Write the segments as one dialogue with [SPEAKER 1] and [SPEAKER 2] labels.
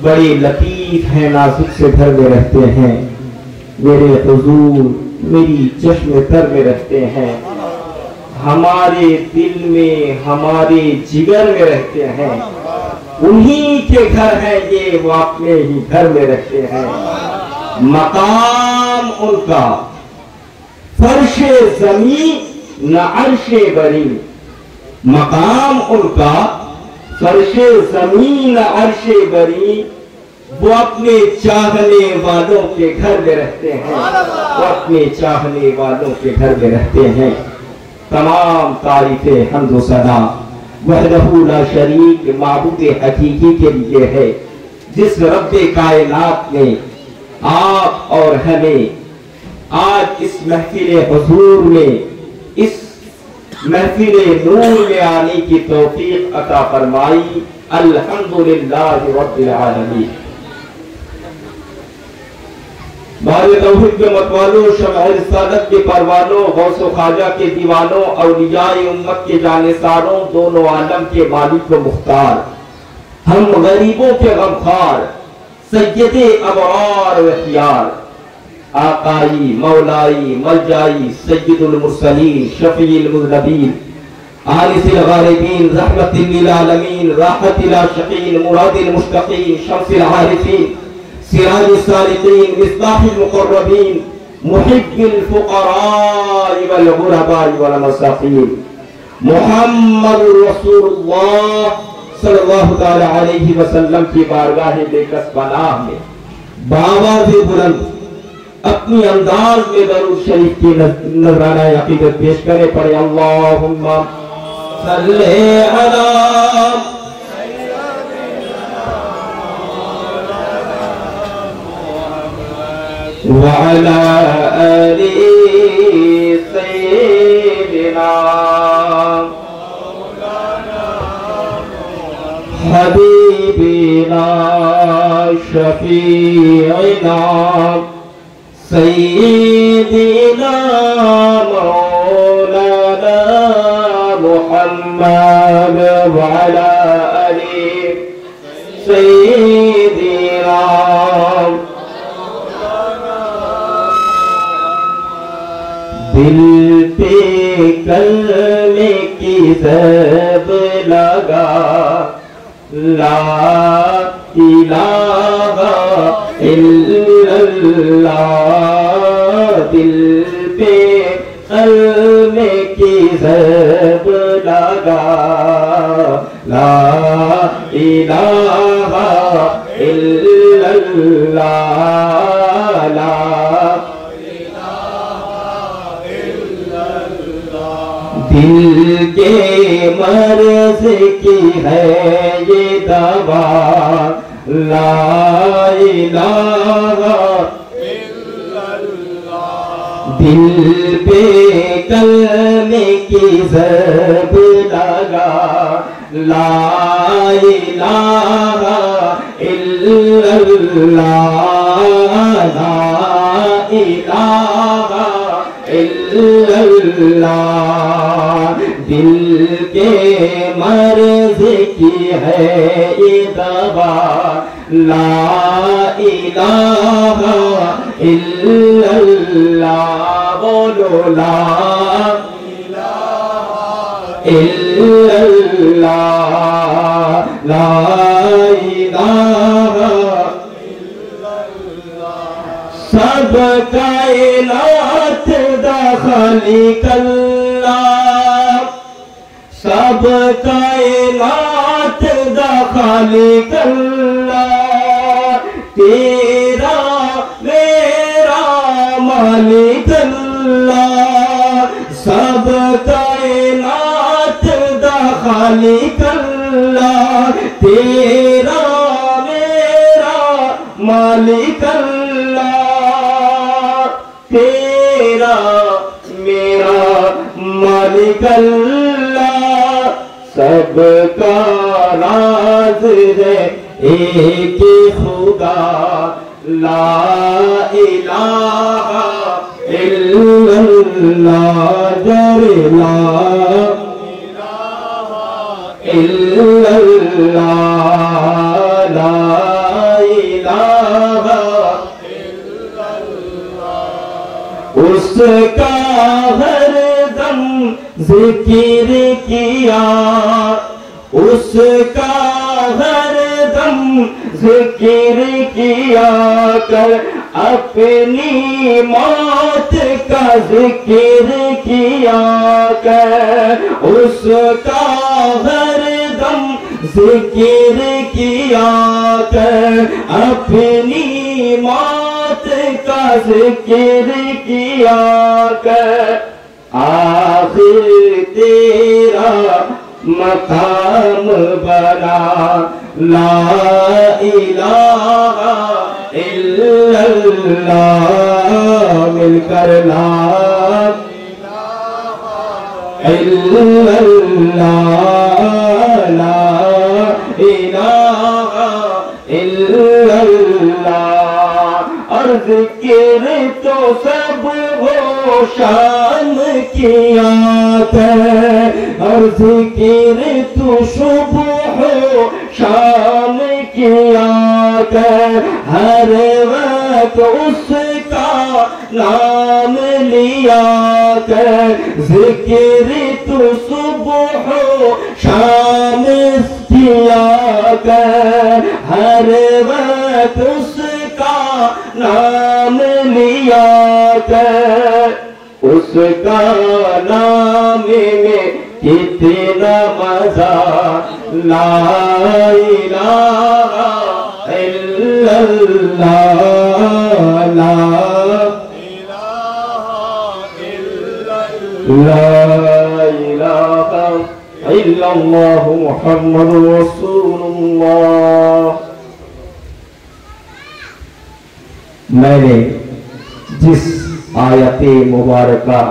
[SPEAKER 1] बड़े लतीफ हैं, नाजुक से घर में रहते हैं। मेरे हुजूर मेरी चश्मे तर में रहते हैं, हमारे दिल में हमारे जिगर में रहते हैं। उन्हीं के घर है ये, वो अपने ही घर में रहते हैं। मकाम उनका फर्शे ज़मीन न अर्शे बरी, मकाम उनका फर्शे ज़मीन न अर्शे बरी। वो अपने चाहने वालों के घर में रहते हैं, वो अपने चाहने वालों के घर में रहते हैं। तमाम तारीफे हम्द व सना वहदहू ला शरीक माबूद हकीकी के लिए है, जिस रब्बे कायनात ने आप और हमें आज इस महफिल हुजूर में, इस महफिल नूर में आने की तौफीक अता फरमाई। अल्हम्दुलिल्लाह रब्बिल आलमीन। बारे तौहीद के मतवालों, शमअ रिसालत के परवानों, गौसो ख्वाजा के दीवानों, औलियाए उम्मत के जानिसारों, दोनों आलम के मालिक व मुख्तार, हम गरीबों के गमखार, सय्यदे अबरार व अखियार, आकाई मौलाई मलजाई सय्यदुल मुरसलीन शफीउल मुज़नबीन आनिसिल गारिबीन रहमतिल लिल आलमीन राहतिल आशिकीन मुरादिल मुश्तकीन शम्सिल आरिफीन सिराजिस सालिकीन मिस्बाहिल मुक़र्रबीन मुहिब्बिल फुक़राइ वल गुरबाइ वल मसाकीन मुहम्मदुर रसूलुल्लाह सल्लल्लाहु तआला अलैहि वसल्लम की बारगाह बेकस पनाह में बावाज़े बुलंद अपनी अंदाज में दरूद शरीफ की नजराना अकीदत पेश करे। पढ़े अल्लाहुम्मा सल्ले अला व अला आलि सय्यिदिना हबीबिना शफीइना सय्यिदिना मौलाना मुहम्मद व अला आलि सय्यिदिना। दिल पे कलमे की ज़ब लगा ला इलाहा इल्लल्लाह, दिल पे कलमे की ज़ब लगा ला इलाहा इल्लल्लाह, ला दिल के मर्ज़ की है ये दवा ला इलाहा इल्लल्लाह, दिल पे कलमे की ज़ब लगा ला इलाहा इल्लल्लाह, ला इलाहा इल्लल्लाह, दिल के मर्ज़ की है ये दवा ला इलाहा इल्लल्लाह। बोलो ला इलाहा इल्लल्लाह, ला इलाहा इल्लल्लाह। सब कायनात दा खालिक अल्लाह, सब कायनात दा खालिक अल्लाह, तेरा मेरा मालिक अल्लाह, सब कायनात दा खालिक अल्लाह, तेरा मेरा मालिक अल्लाह, तेरा मेरा मालिक अल्लाह। सबका राज है एक खुदा ला इलाहा इल्लल्लाह, जरे ला इलाहा इल्लल्लाह, ला इलाहा उसका हरदम जिक्र किया, उसका हरदम जिक्र किया कर, अपनी मौत का जिक्र किया कर, उसका हरदम जिक्र किया कर, अपनी मौत का जिक्र किया कर। आखिर तेरा मकाम बना ला इलाहा इल्लल्लाह, मिलकर ला इल्लल्लाह, ला इलाहा इल्लल्लाह। और जिक्र तो सब हो शान किया कर, और जिक्र तो शुभ हो शाम किया कर, हर वक्त उसका नाम लिया कर, जिक्र तो सुबह हो शाम किया कर, हर वक्त उसका नाम लिया कर। उसका नाम में कितना मजा, ला इलाहा इल्लल्लाह, ला इलाहा इल्लल्लाह मुहम्मदुर रसूलुल्लाह। मैंने जिस आयते मुबारका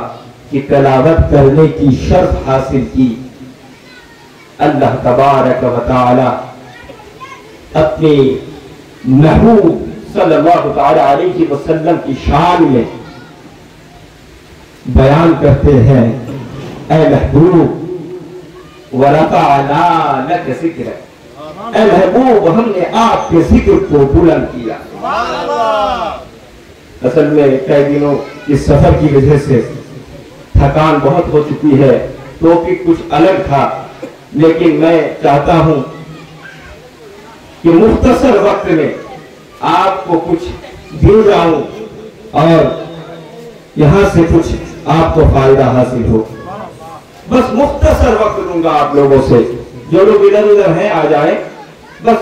[SPEAKER 1] की तलावत करने की शर्त हासिल की, अल्लाह तबारक व तआला अपने महबूब सल्लल्लाहु तआला अलैहि वसल्लम की शान में बयान करते हैं, ऐ महबूब वरफ़अना लक ज़िक्र, ऐ महबूब हमने आपके जिक्र को बुलंद किया। असल में कई दिनों इस सफर की वजह से थकान बहुत हो चुकी है, टॉपिक कुछ अलग था, लेकिन मैं चाहता हूं कि मुख्तसर वक्त में आपको कुछ दे जाऊं और यहां से कुछ आपको फायदा हासिल हो। बस मुख्तसर वक्त दूंगा आप लोगों से, जो लोग इधर उधर हैं आ जाए, बस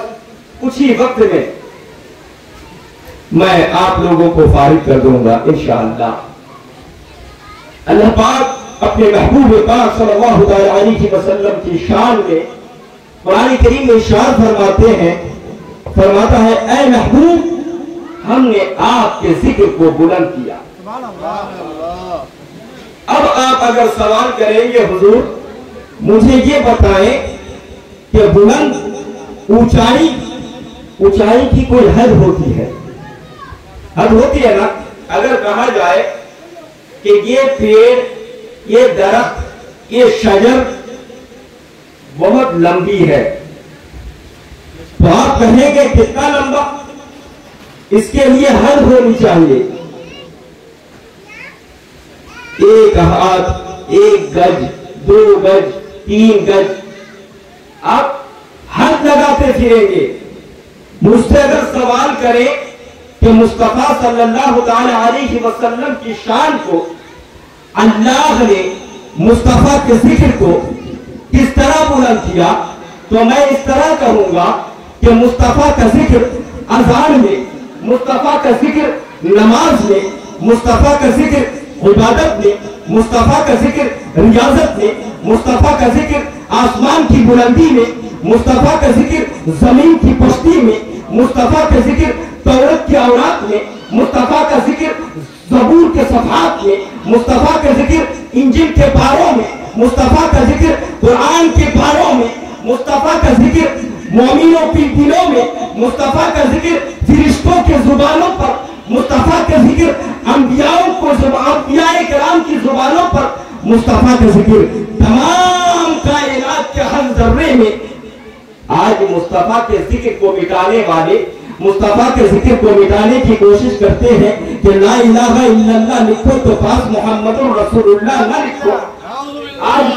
[SPEAKER 1] कुछ ही वक्त में मैं आप लोगों को फारिग कर दूंगा इंशाअल्लाह। अल्लाह पाक अपने महबूब पाक सल्लल्लाहु अलैहि वसल्लम की शान में कुरान करीम में इरशाद फरमाते हैं, फरमाता है, ऐ महबूब हमने आपके जिक्र को बुलंद किया। अब आप अगर सवाल करेंगे, हुजूर मुझे ये बताएं कि बुलंद ऊंचाई की कोई हद होती है? हद होती है ना। अगर कहा जाए कि ये पेड़, ये दरख्त, ये शजर बहुत लंबी है, तो आप कहेंगे कितना लंबा? इसके लिए हद होनी चाहिए। 1 हाथ, 1 गज, 2 गज, 3 गज, आप हद लगाते फिरेंगे। मुझसे अगर सवाल करें कि मुस्तफा सल्लल्लाहु अलैहि वसल्लम की शान को अल्लाह ने मुस्तफा के जिक्र को किस तरह बुलंद किया, तो मैं इस तरह कहूंगा कि मुस्तफा का जिक्र अज़ान में, मुस्तफा का जिक्र नमाज में, मुस्तफा का जिक्र इबादत में, मुस्तफा का जिक्र रियाजत में, मुस्तफा का जिक्र आसमान की बुलंदी में, मुस्तफा का जिक्र जमीन की पश्ती में, मुस्तफा का जिक्र तौरत के औरात में, मुस्तफा का जिक्र ज़बूर के सफ़हात में, मुस्तफा का जिक्र इंजिल के पारों में, मुस्तफा का जिक्र कुरान के पारों में, मुस्तफा का जिक्र मोमिनों की दिलों में, मुस्तफा का जिक्र फरिश्तों के जुबानों पर, मुस्तफा का जिक्र अंबियाओं को, अंबियाए किराम की जुबानों पर, मुस्तफा का जिक्र तमाम कायनात के हर जर्रे में। आज मुस्तफा के जिक्र को मिटाने वाले, मुस्तफा के जिक्र को मिटाने की कोशिश करते हैं कि ला इलाहा इल्लल्लाह लिखो तो पास मोहम्मदुर रसूलुल्लाह ना लिखो। आज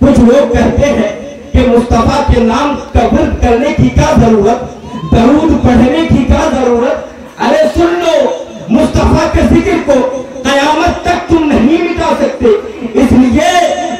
[SPEAKER 1] कुछ लोग कहते हैं कि मुस्तफा के नाम का वर्द करने की क्या जरूरत, दरूद पढ़ने की क्या जरूरत। अरे सुन लो, मुस्तफा के जिक्र को कयामत तक तुम नहीं मिटा सकते, इसलिए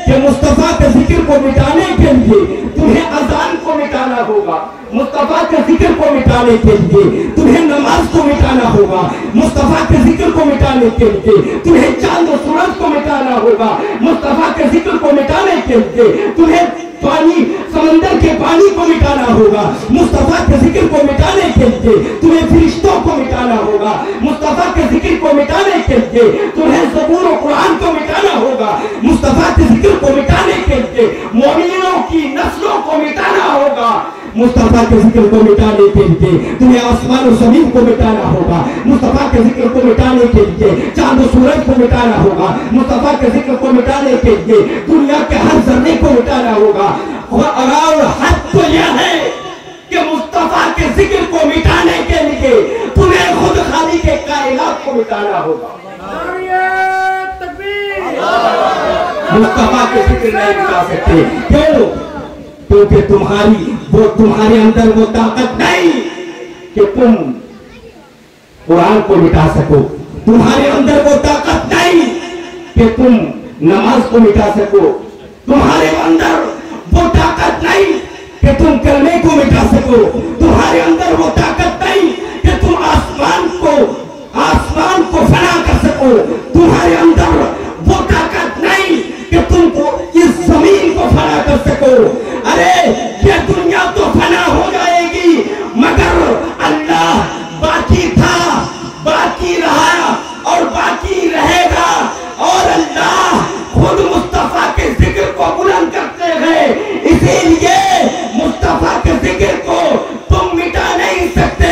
[SPEAKER 1] कि मुस्तफा के जिक्र को मिटाने के लिए तुम्हें अजान को मिटाना होगा, मुस्तफा के जिक्र को मिटाने के लिए तुम्हें नमाज को मिटाना होगा, मुस्तफा के जिक्र को मिटाने के लिए तुम्हें चांद और सूरज को मिटाना होगा, मुस्तफा के जिक्र को मिटाने के लिए तुम्हें पानी, समंदर के पानी को मिटाना होगा, मुस्तफा के जिक्र को मिटाने के लिए तुम्हें फरिश्तों को मिटाना होगा, मुस्तफा के जिक्र को मिटाने के लिए तुम्हें ज़बूर और कुरान को मिटाना होगा, मुस्तफा के जिक्र को मिटाने के लिए मोमिनों की नस्लों को मिटाना होगा, मुस्तफा के जिक्र को मिटाने के लिए तुम्हें आसमान और जमीन को मिटाना होगा, मुस्तफा के जिक्र को मिटाने के लिए चांद और सूरज को मिटाना होगा, मुस्तफा के जिक्र को मिटाने के लिए दुनिया के हर जर्रे को मिटाना होगा। और हद तो यह है कि मुस्तफा के जिक्र को मिटाने के लिए तुम्हें खुद खाली के कायनात को मिटाना होगा। मुस्तफा के जिक्र नहीं मिटा सकते, क्यों? क्योंकि तुम्हारे अंदर वो ताकत नहीं कि तुम कुरान को मिटा सको, तुम्हारे अंदर वो ताकत नहीं कि तुम नमाज को मिटा सको, तुम्हारे अंदर वो ताकत नहीं कि तुम कलमे को मिटा सको, तुम्हारे अंदर वो ताकत नहीं कि तुम आसमान को फना कर सको, तुम्हारे अंदर वो ताकत नहीं कि तुमको इस जमीन को फना कर सको। अरे ये दुनिया तो फना हो जाएगी, मगर अल्लाह बाकी था, बाकी रहा और बाकी रहेगा। और अल्लाह खुद मुस्तफा के जिक्र को बुलंद करते हैं, इसीलिए मुस्तफा के जिक्र को तुम मिटा नहीं सकते।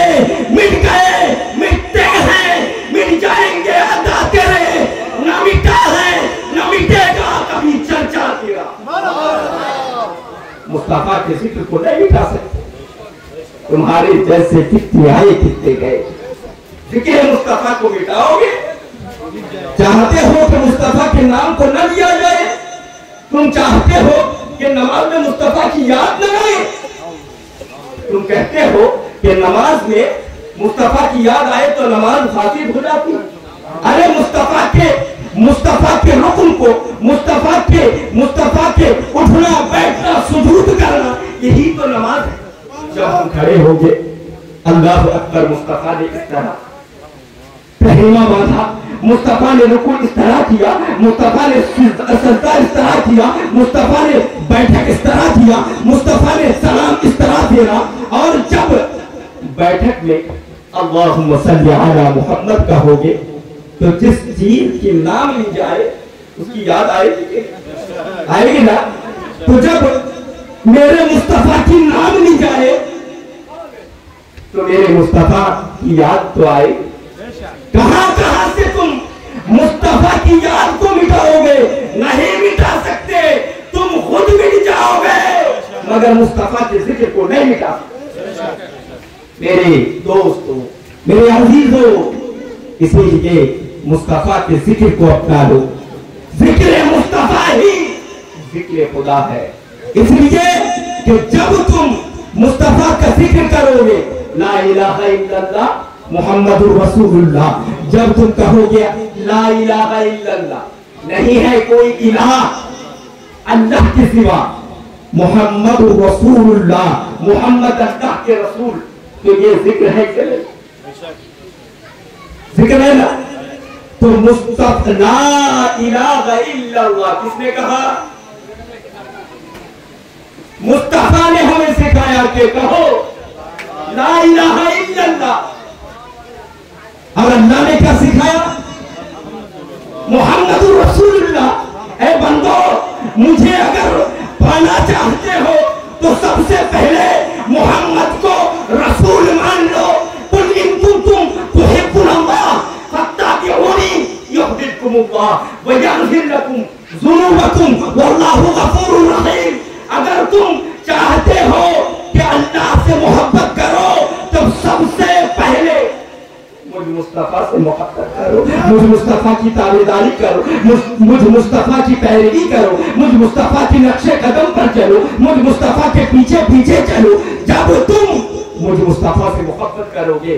[SPEAKER 1] मिट गए, मिटते हैं, मिट जाएंगे अदा तेरे, न मिटा है न मिटेगा कभी चर्चा तेरा। मुस्तफा के जिक्र को नहीं मिटा सकते। तुम्हारे जैसे कितने आए कितने गए, जिक्र मुस्तफा को मिटाओगे? चाहते हो कि मुस्तफा के नाम को न लिया जाए? तुम चाहते हो कि नमाज में मुस्तफा की याद न आए? तुम कहते हो कि नमाज में मुस्तफा की याद आए तो नमाज फासिद हो जाती। अरे मुस्तफा के रुकन को, मुस्तफा के उठना बैठना सुजूद करना, यही तो नमाज है। जब हम खड़े होंगे अल्लाह अकबर, मुस्तफा ने इस तरह तहरीमा बांधा, मुस्तफा ने रुकू इस तरह किया, मुस्तफा ने सजदा इस तरह किया, मुस्तफा ने बैठक इस तरह किया, मुस्तफा ने सलाम इस तरह दिया। और जब बैठक में अल्लाहुम्मा सल्ली अला मुहम्मद कहोगे तो जिस चीज की नाम ली जाए उसकी याद आएगी ना? तो जब मेरे मुस्तफा की नाम ली जाए तो मेरे मुस्तफा की याद तो आए। कहां से तुम मुस्तफा की याद को मिटाओगे? नहीं मिटा सकते, तुम खुद मिट जाओगे, मगर मुस्तफा के जिक्र को नहीं मिटा सकते। मेरे दोस्तों, मेरे अजीजों, इसीलिए मुस्तफा के जिक्र को अपना लो। जिक्र मुस्तफा ही जिक्र खुदा है, इसलिए कि जब तुम मुस्तफा का जिक्र करोगे, ला इलाहा इल्लल्लाह मुहम्मदुर रसूलुल्लाह, जब तुम कहोगे ला इलाहा इल्लल्लाह, नहीं है कोई इलाह अल्लाह के सिवा, मुहम्मदुर रसूलुल्लाह, मुहम्मद अल्लाह के रसूल, तो ये जिक्र है कि नहीं? जिक्र है ना? तो मुस्तफा ला इलाहा इल्लल्लाह किसने कहा? मुस्तफा ने हमें सिखाया कि कहो ला इलाहा इल्लल्लाह। और अल्लाह ने क्या सिखाया? मुहम्मदुर रसूलुल्लाह। ए बंदो, मुझे अगर पाना चाहते हो तो सबसे पहले मोहम्मद को रसूल मान लो। कुल इन कुंतुम तुहिब्बुनल्लाह फत्तबिऊनी युहब्बुकुमुल्लाह व यग़फिर लकुम ज़ुनूबकुम वल्लाहु गफूरुर रहीम। अगर तुम चाहते हो कि अल्लाह से मोहब्बत करो तो सबसे मुस्तफा से मोहब्बत करो, मुझ मुस्तफा की ताबेदारी करो, मुझ मुस्तफा की पैरवी करो, मुझ मुस्तफा की नक्शे कदम पर चलो, मुझ मुस्तफा के पीछे पीछे चलो। जब तुम मुझ मुस्तफा से मोहब्बत करोगे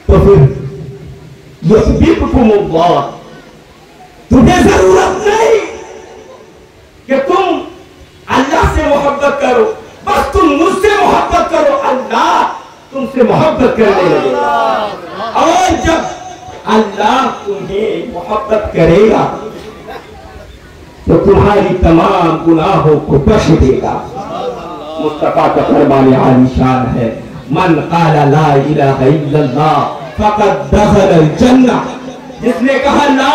[SPEAKER 1] तो फिर युहिब्बुकुमुल्लाह, तुम्हें जरूरत नहीं कि तुम अल्लाह से मोहब्बत करो, बस तुम मुझसे मोहब्बत करो, अल्लाह तुमसे मोहब्बत करने लगेगा। और जब अल्लाह तुम्हें मोहब्बत करेगा तो तुम्हारी तमाम गुनाहों को बख्श देगा। मुस्तफा का फरमान आलीशान है, मन क़ाला ला इलाहा इल्लल्लाह फ़क़द दख़लल जन्नह, जिसने कहा ला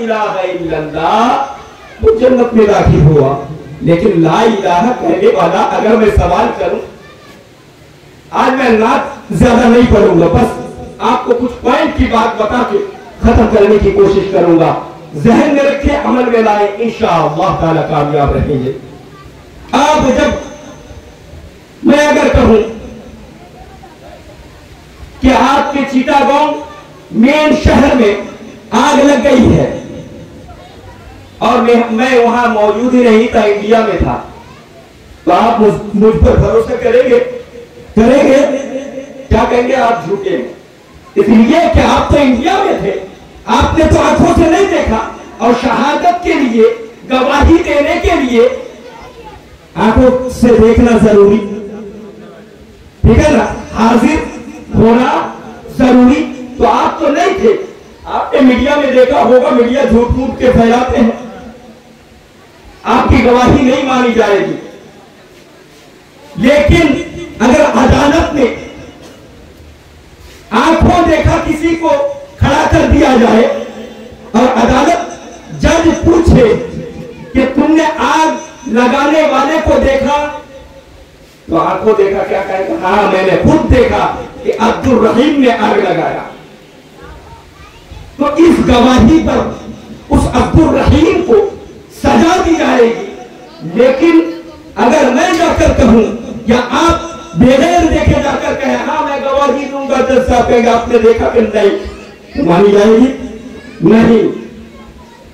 [SPEAKER 1] इलाहा इल्लल्लाह वो जन्नत में दाखिल हुआ। लेकिन ला इलाहा कहने वाला, अगर मैं सवाल करूं, आज मैं नात ज्यादा नहीं पढ़ूंगा, बस आपको कुछ पॉइंट की बात बता के खत्म करने की कोशिश करूंगा। जहन में रखे, अमल में लाए, इंशाअल्लाह ताला कामयाब रहेंगे। आप जब मैं अगर कहूं कि आपके चिटागोंग मेन शहर में आग लग गई है और मैं वहां मौजूद ही नहीं था, इंडिया में था, तो आप मुझ पर भरोसा करेंगे? क्या कहेंगे? आप झूठे हैं, इसलिए कि आप तो इंडिया में थे, आपने तो आंखों से नहीं देखा, और शहादत के लिए, गवाही देने के लिए आंखों से देखना जरूरी, ठीक है ना, हाजिर होना जरूरी। तो आप तो नहीं थे, आपने मीडिया में देखा होगा, मीडिया झूठ मूठ के फैलाते हैं, आपकी गवाही नहीं मानी जाएगी। लेकिन अगर अदालत में आंखों देखा किसी को खड़ा कर दिया जाए और अदालत जज पूछे कि तुमने आग लगाने वाले को देखा, तो आंखों देखा क्या कहेगा? हाँ, मैंने खुद देखा कि अब्दुल रहीम ने आग लगाया। तो इस गवाही पर उस अब्दुल रहीम को सजा दी जाएगी। लेकिन अगर मैं जाकर कहूं या आप बगैर देखे जाकर कहें हाँ मैं गवाही दूंगा, जज साहब कहेंगे आपने देखा कि नहीं, तो मानी जाएगी? नहीं।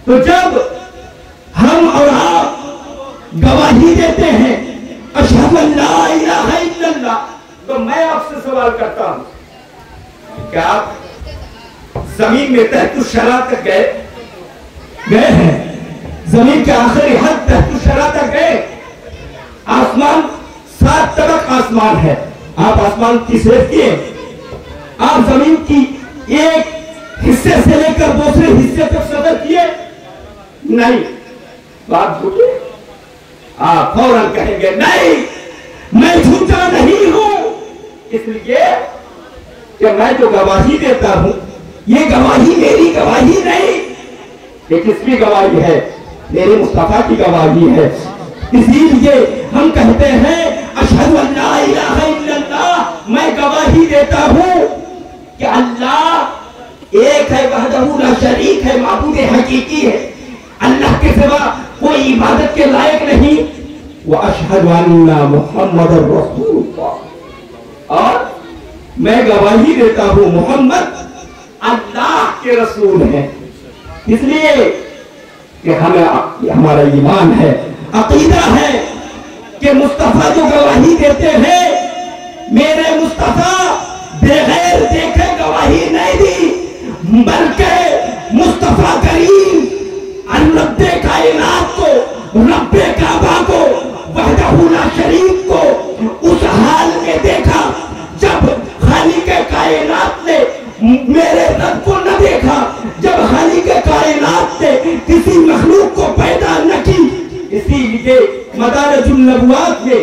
[SPEAKER 1] तो जब हम और आप गवाही देते हैं अशहदु अल्ला इलाहा इल्लल्लाह, तो मैं आपसे सवाल करता हूं, क्या आप जमीन में तहत शरा तक गए हैं? जमीन के आखिरी हद तहत शरा तक गए? आसमान 7 तबक आसमान है, आप आसमान की सैर किए? आप जमीन की एक हिस्से से लेकर दूसरे हिस्से तक सफर किए? नहीं। बात झूठी? आप फौरन कहेंगे नहीं, मैं झूठा नहीं हूं, इसलिए कि मैं जो गवाही देता हूं ये गवाही मेरी गवाही नहीं, ये किसकी गवाही है? मेरे मुस्तफा की गवाही है। इसीलिए हम कहते हैं अशहदु अल्ला इलाहा इल्लल्लाह, मैं गवाही देता हूं कि अल्लाह एक है, वहदहू ला शरीक है, माबूद हकीकी है, अल्लाह के सिवा कोई इबादत के लायक नहीं। व अशहदु अन्ना मुहम्मदुर रसूलुल्लाह, और मैं गवाही देता हूं मोहम्मद अल्लाह के रसूल हैं। इसलिए कि हमें हमारा ईमान है, अकीदा है कि मुस्तफा जो गवाही देते हैं, मेरे मुस्तफा बगैर देखे गवाही नहीं दी, बल्कि मुस्तफा करीम रब्बे कायनात को, रब्बे काबा को, वहदहू ला शरीक को उस हाल में देखा जब खालिक़े कायनात ने मेरे रब को न देखा, जब खालिक़े कायनात ने किसी मखलूक को पैदा न की। इसीलिए मदारिजुन नबुव्वत में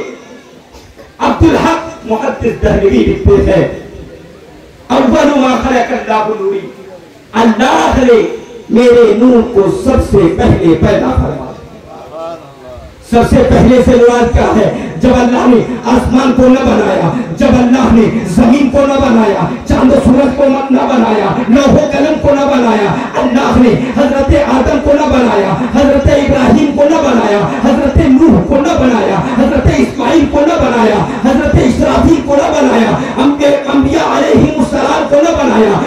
[SPEAKER 1] अब्दुल हक मुहद्दिस दहलवी लिखते हैं, अव्वलु मा खलक़ल्लाहु नूरी, अल्लाह ने मेरे नूर को सबसे पहले पैदा फरमाया। सबसे पहले से मुराद क्या है? जब अल्लाह ने आसमान को न बनाया, जब अल्लाह ने जमीन को न बनाया, चांद सूरज को न बनाया, लौह कलम को न बनाया, अल्लाह ने हजरत आदम को न बनाया, हजरत इब्राहिम को न बनाया, हजरत नूह को न बनाया, हजरत इस्माइल को न बनाया, हजरत इसराफील को न बनाया, अंबिया अलैहिमुस्सलाम को न बनाया,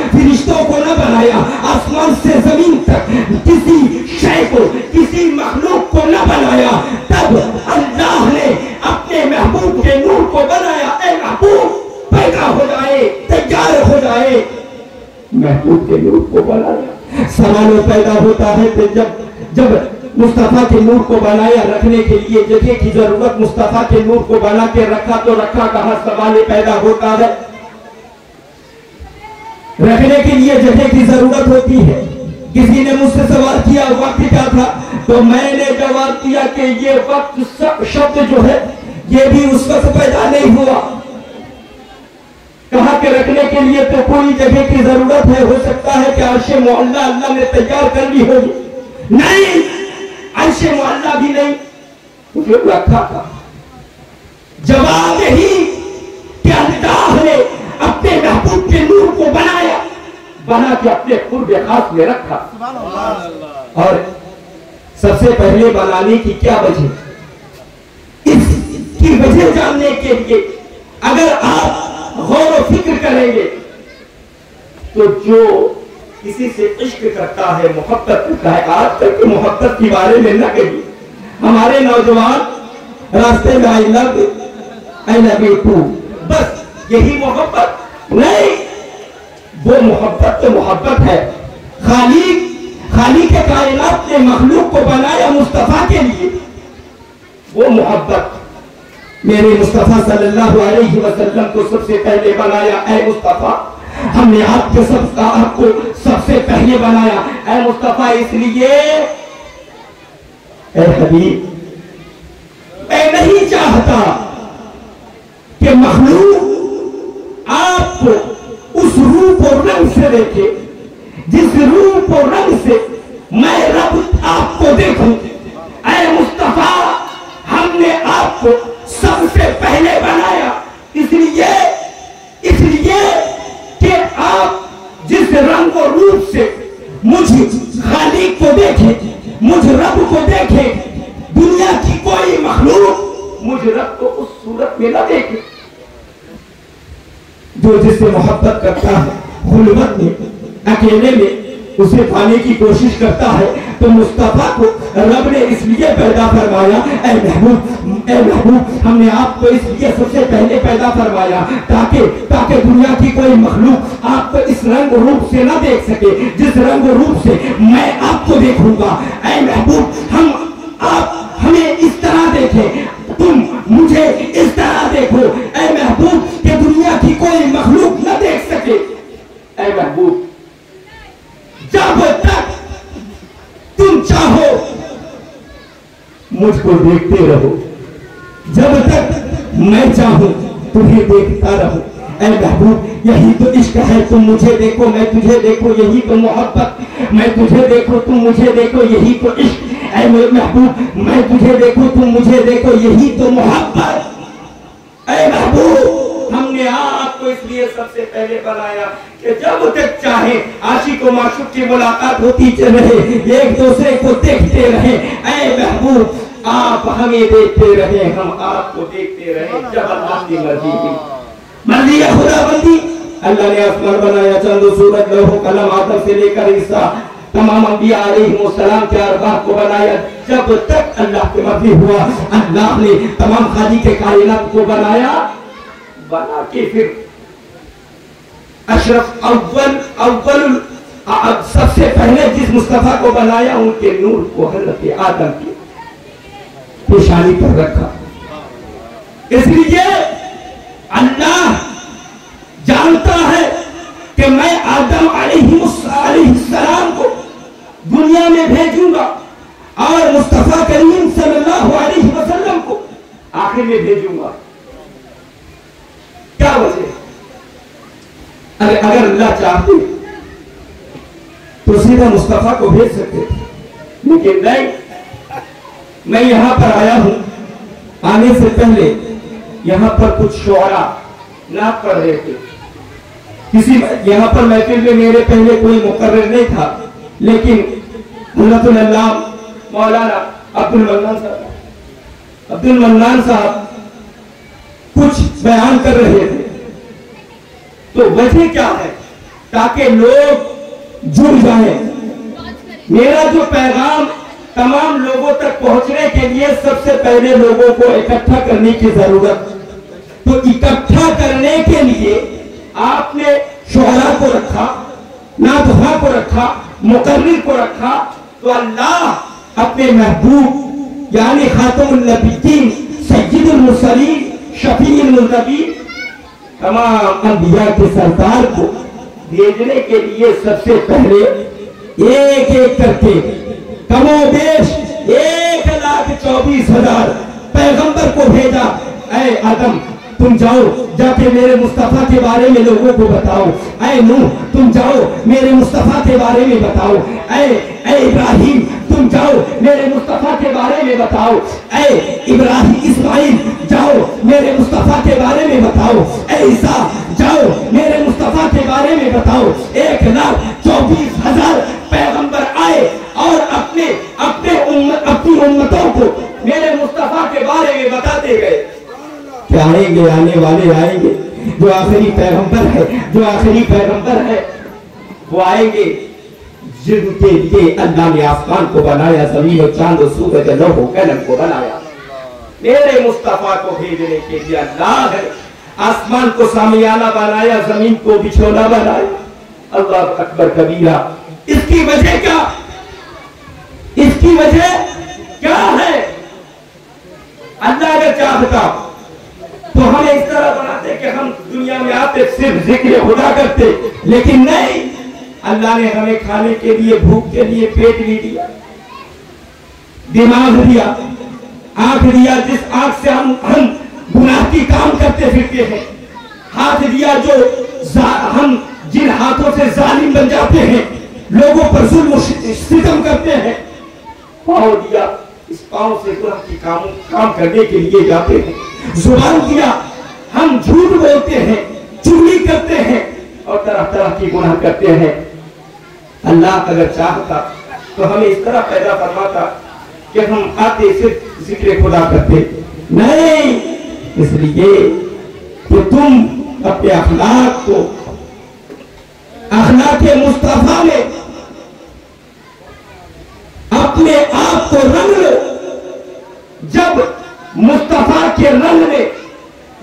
[SPEAKER 2] बनाया, आसमान से जमीन तक किसी शय को, किसी मखलूक को न बनाया, तब अल्लाह ने अपने महबूब के नूर को बनाया। ऐ महबूब पैदा हो जाए, तैयार हो जाए, महबूब के नूर को बनाया। सवाल पैदा होता है कि जब मुस्तफा के नूर को बनाया, रखने के लिए जगह की जरूरत, मुस्तफा के नूर को बना के रखा तो रखा कहां? सवाल पैदा होता है, रखने के लिए जगह की जरूरत होती है। किसी ने मुझसे सवाल किया वक्त क्या था, तो मैंने जवाब दिया कि ये वक्त शब्द जो है ये भी उस वक्त पैदा नहीं हुआ। कहा कि रखने के लिए तो कोई जगह की जरूरत है, हो सकता है कि अर्शे मुअल्ला अल्लाह ने तैयार कर ली होगी। नहीं, अर्शे मुअल्ला भी नहीं, उसे रखा था। जवाब यही कि अल्लाह ने अपने महबूब के नूर को बनाया, बना के अपने कुर्ब खास में रखा। और सबसे पहले बनाने की क्या वजह, इसकी वजह जानने के लिए अगर आप गौर व फिक्र करेंगे तो जो किसी से इश्क करता है, मोहब्बत करता है, आजकल की मोहब्बत के बारे में न कहिए। हमारे नौजवान रास्ते में आई लव यू टू, बस यही मोहब्बत नहीं। वो मोहब्बत तो मोहब्बत है। खालिक के कायनात ने मखलूक को बनाया मुस्तफा के लिए, वो मोहब्बत। मेरे मुस्तफा सल्लल्लाहु अलैहि वसल्लम को सबसे पहले बनाया। ऐ मुस्तफा, हमने आपको सबसे पहले बनाया। ऐ मुस्तफा, इसलिए ऐ हबीब, मैं नहीं चाहता कि मखलूक आपको उस रूप और रंग से देखे जिस रूप और रंग से मैं रब आपको देखूं। ऐ मुस्तफा, हमने आपको सबसे पहले बनाया इसलिए कि आप जिस रंग और रूप से मुझ खालिक को देखे, मुझ रब को देखे, दुनिया की कोई मखलूक मुझ रब को उस सूरत में न देखे। जो जिससे मोहब्बत करता है, खुलवत में, अकेले में उसे पाने की कोशिश करता है, तो मुस्तफा को रब ने इसलिए पैदा फरमाया। ऐ महबूब, हमने आपको इसलिए सबसे पहले पैदा फरमाया ताकि दुनिया की कोई मखलूक आपको इस रंग रूप से ना देख सके जिस रंग रूप से मैं आपको देखूंगा। ऐ महबूब, आप हमें इस तरह देखें, तुम मुझे इस तरह देखो। ऐ महबूब, कि दुनिया की कोई मखलूक न देख सके। ऐ महबूब, जब तक तुम चाहो मुझको देखते रहो, जब तक मैं चाहूं तुम्हें देखता रहो। ऐ महबूब, यही तो इश्क है, तुम मुझे देखो मैं तुझे देखो, यही तो मोहब्बत। मैं तुझे देखो तुम मुझे देखो, यही तो इश्क। ऐ महबूब, मैं तुझे देखो तुम मुझे देखो, यही तो मोहब्बत। ऐ महबूब, हमने आपको इसलिए सबसे पहले बनाया कि जब तक चाहे आशिक व माशूक की मुलाकात होती रहे, एक दूसरे को देखते रहे। ऐ महबूब, आप हमें देखते रहे, हम आपको देखते रहे, जब अल्लाह की मर्जी थी। मर्जी है खुदाबंदी। अल्लाह ने आसमान बनाया, चंद सूरज, लौह कलम, आदम से लेकर ईसा, तमाम अंबिया अलैहिमुस्सलाम के अरबाह को बनाया। जब तक अल्लाह की मर्जी हुआ, अल्लाह ने तमाम खाली के कायनात को बनाया। बना के फिर अशरफ अव्वल सबसे पहले जिस मुस्तफा को बनाया, उनके नूर को हजरत आदम की पेशानी पर रखा। इसलिए अल्लाह जानता है कि मैं आदम अलैहिस्सलाम को दुनिया में भेजूंगा और मुस्तफा करीम सल्लल्लाहु अलैहि वसल्लम को आखिर में भेजूंगा। क्या वजह? अगर अल्लाह चाहते तो सीधा मुस्तफा को भेज सकते थे, लेकिन नहीं। मैं यहां पर आया हूं, आने से पहले यहां पर कुछ शुअरा नात पढ़ रहे थे। किसी यहां पर महफिल में मेरे पहले कोई मुकर्रर नहीं था, लेकिन मौलाना अब्दुल मन्नान साहब कुछ बयान कर रहे थे। तो वजह क्या है? ताकि लोग जुड़ जाए। मेरा जो पैगाम तमाम लोगों तक पहुंचने के लिए सबसे पहले लोगों को इकट्ठा करने की जरूरत। तो इकट्ठा करने के लिए आपने शुहरा को रखा, नादुहा को रखा, मुकर्रिर को रखा, तो अल्लाह अपने महबूब यानी खातमुन नबिय्यीन सय्यिदुल मुरसलीन शफीउल मुज़नबीन तमाम अंबिया के सरदार को भेजने के लिए सबसे पहले एक एक करके कमोबेश 1,24,000 पैगंबर को भेजा। ऐ आदम तुम जाओ जाके मेरे मुस्तफा के बारे में लोगों को बताओ। ऐ नूह तुम जाओ मेरे मुस्तफा के बारे में बताओ। ऐ इब्राहिम तुम जाओ मेरे मुस्तफा के बारे में बताओ। ऐ इब्राहिम इस्माइल जाओ मेरे मुस्तफा के बारे में बताओ। ऐ ईसा जाओ मेरे मुस्तफा के बारे में बताओ। 1,24,000 पैगंबर आए और अपनी उम्मतों को मेरे मुस्तफा के बारे में बताते गए। क्या आएंगे, आने वाले आएंगे, जो आखिरी पैगंबर है, जो आखिरी पैगंबर है वो आएंगे जिनके लिए अल्लाह ने आसमान को बनाया, जमीन और चांद और सूरज लौह कलम को बनाया। मेरे मुस्तफा को भेजने के लिए अल्लाह है आसमान को सामियाना बनाया, जमीन को बिछोना बनाया। अल्लाह अकबर कबीरा। इसकी वजह क्या, इसकी वजह क्या है? अल्लाह अगर चाहता तो हमें इस तरह बनाते कि हम दुनिया में आते सिर्फ जिक्र खुदा करते, लेकिन नहीं, अल्लाह ने हमें खाने के लिए, भूख के लिए पेट भी दिया, दिमाग दिया, आंख दिया जिस आंख से हम गुनाह की काम करते फिरते हैं, हाथ दिया जो हम जिन हाथों से जालिम बन जाते हैं, लोगों पर जुल्म सितम करते हैं, पाँव दिया, इस पाँव से गुनाह की काम करने के लिए जाते हैं, जुबान दिया, हम झूठ बोलते हैं, चुगली करते हैं और तरह तरह की गुनाह करते हैं। अल्लाह अगर चाहता तो हमें इस तरह पैदा फरमाता कि हम आते सिर्फ जिक्र खुदा करते, नहीं, इसलिए कि तुम अपने अखलाक को, अखलाक मुस्तफा में अपने आप को रंग लो। जब मुस्तफा के रंग में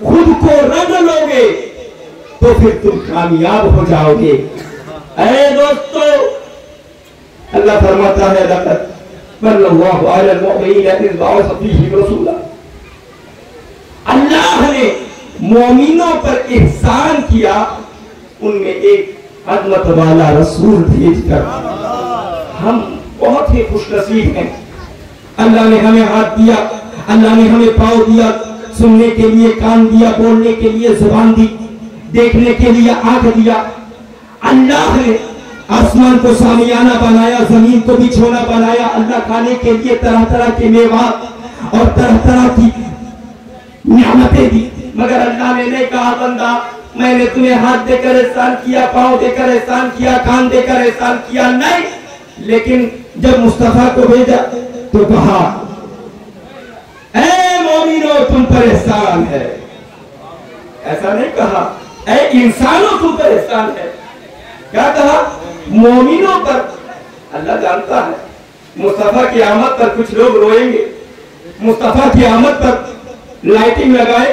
[SPEAKER 2] खुद को रंग लोगे तो फिर तुम कामयाब हो जाओगे। ऐ दोस्तों, अल्लाह फरमाता है लक़द मन्नल्लाहु अलल मुमिनीना इज़ बअस फ़ीहिम रसूला। अल्लाह ने मोमिनों पर एहसान किया, उनमें एक अज़मत वाला रसूल भेजकर। हम बहुत ही खुशनसीब हैं। अल्लाह ने हमें हाथ दिया, अल्लाह ने हमें पाँव दिया, सुनने के लिए कान दिया, बोलने के लिए जुबान दी, देखने के लिए आंख दिया। अल्लाह ने आसमान को सामियाना बनाया, जमीन को बिछोना बनाया। अल्लाह खाने के लिए तरह तरह के मेवात और तरह तरह की नियामतें दी, मगर अल्लाह ने नहीं कहा बंदा मैंने तुम्हें हाथ देकर एहसान किया, पाँव देकर एहसान किया, कान देकर एहसान किया, नहीं। लेकिन जब मुस्तफा को भेजा तो कहा ऐ मोमिनो तुम पर एहसान है। ऐसा नहीं कहा ऐ इंसानों तुम पर एहसान है, क्या कहा? मोमिनों पर। अल्लाह जानता है मुस्तफा की आमद पर कुछ लोग रोएंगे, मुस्तफा की आमद पर लाइटिंग लगाए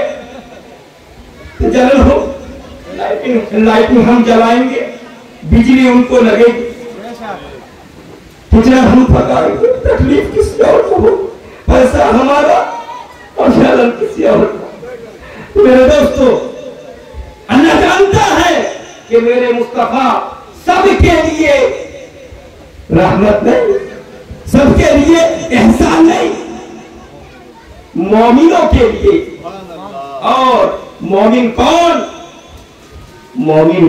[SPEAKER 2] तो जलन हो, लाइटिंग हम जलाएंगे, बिजली उनको लगेगी, किचरा हम पकाएंगे, तकलीफ किसी और को हो, पैसा हमारा और जलन किसी और को। मेरे दोस्तों, अल्लाह जानता है कि मेरे मुस्तफा सबके लिए रहमत नहीं, सबके लिए एहसान नहीं, मोमिनों के लिए। और मोमिन कौन? मोमिन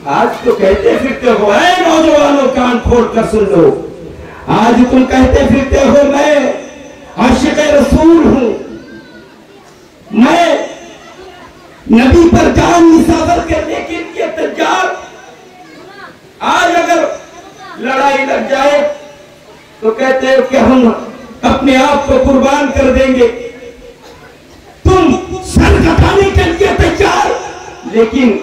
[SPEAKER 2] आज तो कहते फिरते हो, ऐ नौजवानों कान खोल कर सुन लो, आज तुम कहते फिरते हो मैं आशिक़ रसूल हूं, मैं नबी पर जान निसावर करने के लिए तैयार। आज अगर लड़ाई लग जाए तो कहते हो कि हम अपने आप को कुर्बान कर देंगे, तुम सर कटाने के लिए तैयार, लेकिन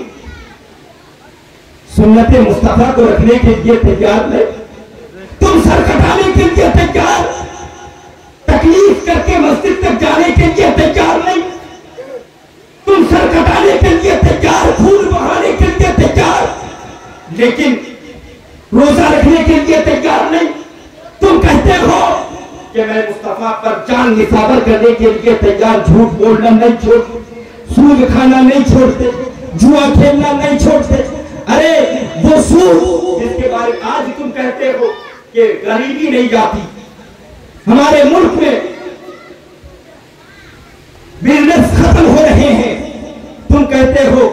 [SPEAKER 2] सुन्नत मुस्तफा को रखने के लिए तैयार नहीं, तुम सर कटाने के लिए तैयार, तकलीफ करके मस्जिद तक जाने के लिए तैयार नहीं, तुम सर कटाने के लिए तैयार, खून बहाने के लिए तैयार, लेकिन रोजा रखने के लिए तैयार नहीं। तुम कहते हो कि मैं मुस्तफा पर जान निसाबर करने के लिए तैयार, झूठ बोलना नहीं छोड़ते, सूद खाना नहीं छोड़ते, जुआ खेलना नहीं छोड़ते। अरे वो सूद जिसके बारे में आज तुम कहते हो कि गरीबी नहीं जाती, हमारे मुल्क में बिजनेस खत्म हो रहे हैं, तुम कहते हो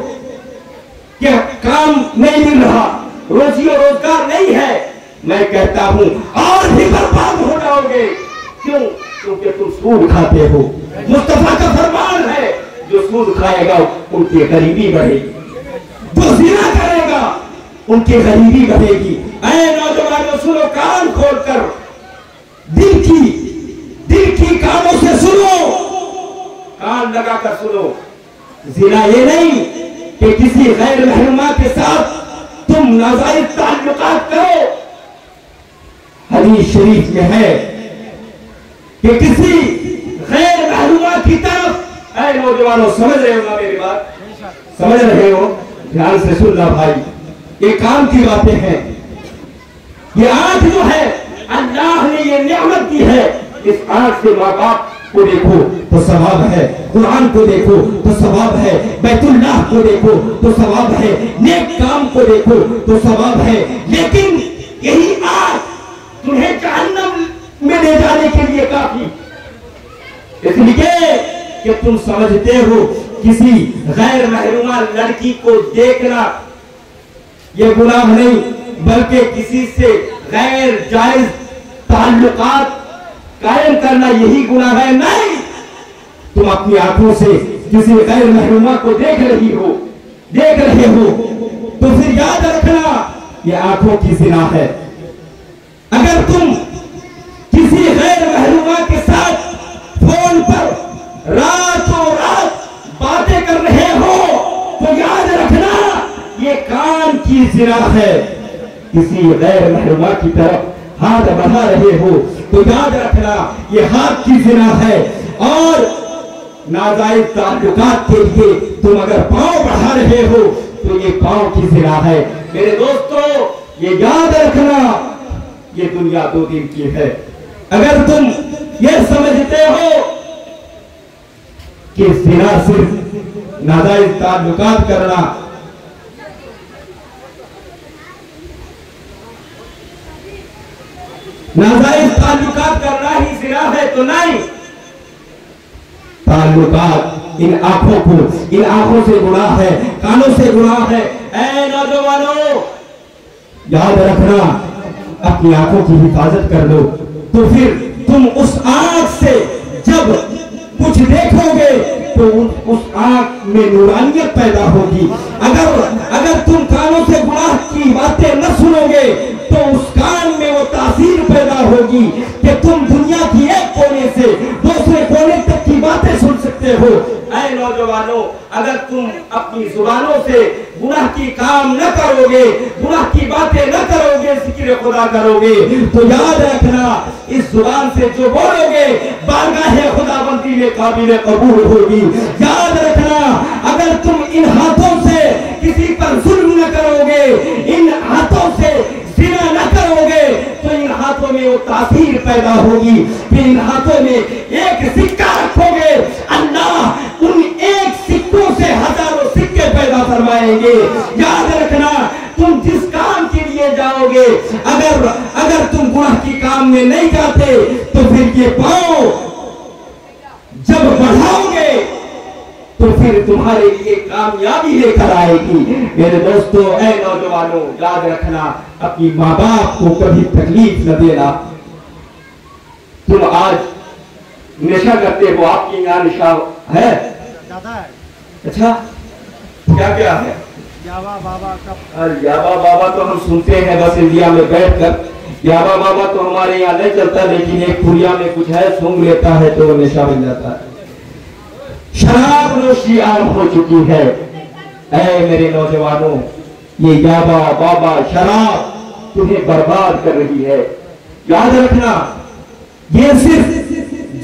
[SPEAKER 2] कि काम नहीं मिल रहा, रोजी और रोजगार नहीं है, मैं कहता हूं और भी बर्बाद हो जाओगे। क्यों? क्योंकि तुम सूद खाते हो। मुस्तफा का फरमान है जो सूद खाएगा उनकी गरीबी बढ़ेगी, जो ज़िना करेगा उनकी गरीबी बढ़ेगी। ऐ नौजवानों सुनो, कान खोलकर दिल की कानों से सुनो, कान लगाकर सुनो। ज़िना ये नहीं कि किसी गैर महरमा के साथ तुम नाजायज ताल्लुकात करो। हदीस शरीफ में है कि किसी गैर महरमा की तरफ, ऐ नौजवानों समझ रहे हो ना मेरी बात? समझ रहे हो? ध्यान से सुनना भाई, ये काम की बातें हैं। ये आंख जो है अल्लाह ने ये नेमत दी है, इस आंख से माँ बाप को देखो तो सवाब है, कुरान को देखो तो सवाब है, बैतुल्लाह को देखो तो सवाब है, नेक काम को देखो तो सवाब है। लेकिन यही आंख तुम्हें जहन्नम में ले जाने के लिए काफी, इसलिए कि तुम समझते हो किसी गैर महरूमा लड़की को देखना ये गुनाह नहीं, बल्कि किसी से गैर जायज ताल्लुकात कायम करना यही गुनाह है। नहीं, तुम अपनी आंखों से किसी गैर महरूमा को देख रहे हो तो फिर याद रखना ये आंखों की ज़िना है। अगर तुम किसी गैर महरूमा के साथ फोन पर रातों रात बातें कर रहे हो तो याद रखना ये कान की ज़िना है। किसी गैर महरूमा की तरफ हाथ बढ़ा रहे हो तो याद रखना ये हाथ की ज़िना है। और नाजायज ताल्लुकात के लिए तुम अगर पांव बढ़ा रहे हो तो ये पांव की ज़िना है। मेरे दोस्तों ये याद रखना ये दुनिया 2 दिन की है। अगर तुम ये समझते हो कि ज़िना सिर्फ नाजायज ताल्लुकात करना, नाजायज ताल्लुकात करना ही ज़िना है तो नहीं। ताल्लुकात इन आंखों से गुनाह है, कानों से गुनाह है। ऐ नौजवानों याद रखना अपनी आंखों की हिफाजत कर लो तो फिर तुम उस आंख से जब कुछ देखोगे तो उस आंख में नूरानियत पैदा होगी। अगर तुम कानों से गुनाह की बातें न सुनोगे तो उस कान में वो तासीर पैदा होगी कि तुम दुनिया की एक कोने से दूसरे कोने तक की बातें सुन सकते हो। ऐ नौजवानों अगर तुम अपनी जुबानों से गुनाह की काम न करोगे, गुनाह की बातें न करोगे, जिक्र खुदा करोगे तो याद रखना इस जुबान से जो बोलोगे बारगाह खुदाबंदी में काबिल कबूल होगी। याद रखना अगर तुम इन हाथों से किसी पर जुल्म न करोगे, इन हाथों से ज़िना न करोगे तो इन हाथों में वो तासीर पैदा होगी। फिर इन हाथों में एक सिक्का रखोगे, अल्लाह उन एक सिक्कों से हजारों सिक्के पैदा फरमाएंगे। याद रखना तुम जिस काम के लिए जाओगे अगर तुम गुनाह की काम में नहीं जाते तो फिर ये पांव जब बढ़ाओगे तो फिर तुम्हारे लिए कामयाबी लेकर आएगी। मेरे दोस्तों ऐ नौजवानों याद रखना अपनी माँ बाप को कभी तकलीफ न देना। तुम आज नशा करते हो, आपके यहाँ नशा है? अच्छा क्या क्या है?
[SPEAKER 3] याबा बाबा का।
[SPEAKER 2] अरे याबा बाबा तो हम सुनते हैं बस इंडिया में बैठकर। याबा बाबा तो हमारे यहाँ नहीं चलता, लेकिन एक पुरिया में कुछ है, सूंघ लेता है तो नशा बन जाता है। शराब नोशी आम हो चुकी है। ऐ मेरे नौजवानों
[SPEAKER 1] ये याबा बाबा शराब तुम्हें बर्बाद कर रही है। याद रखना, ये सिर्फ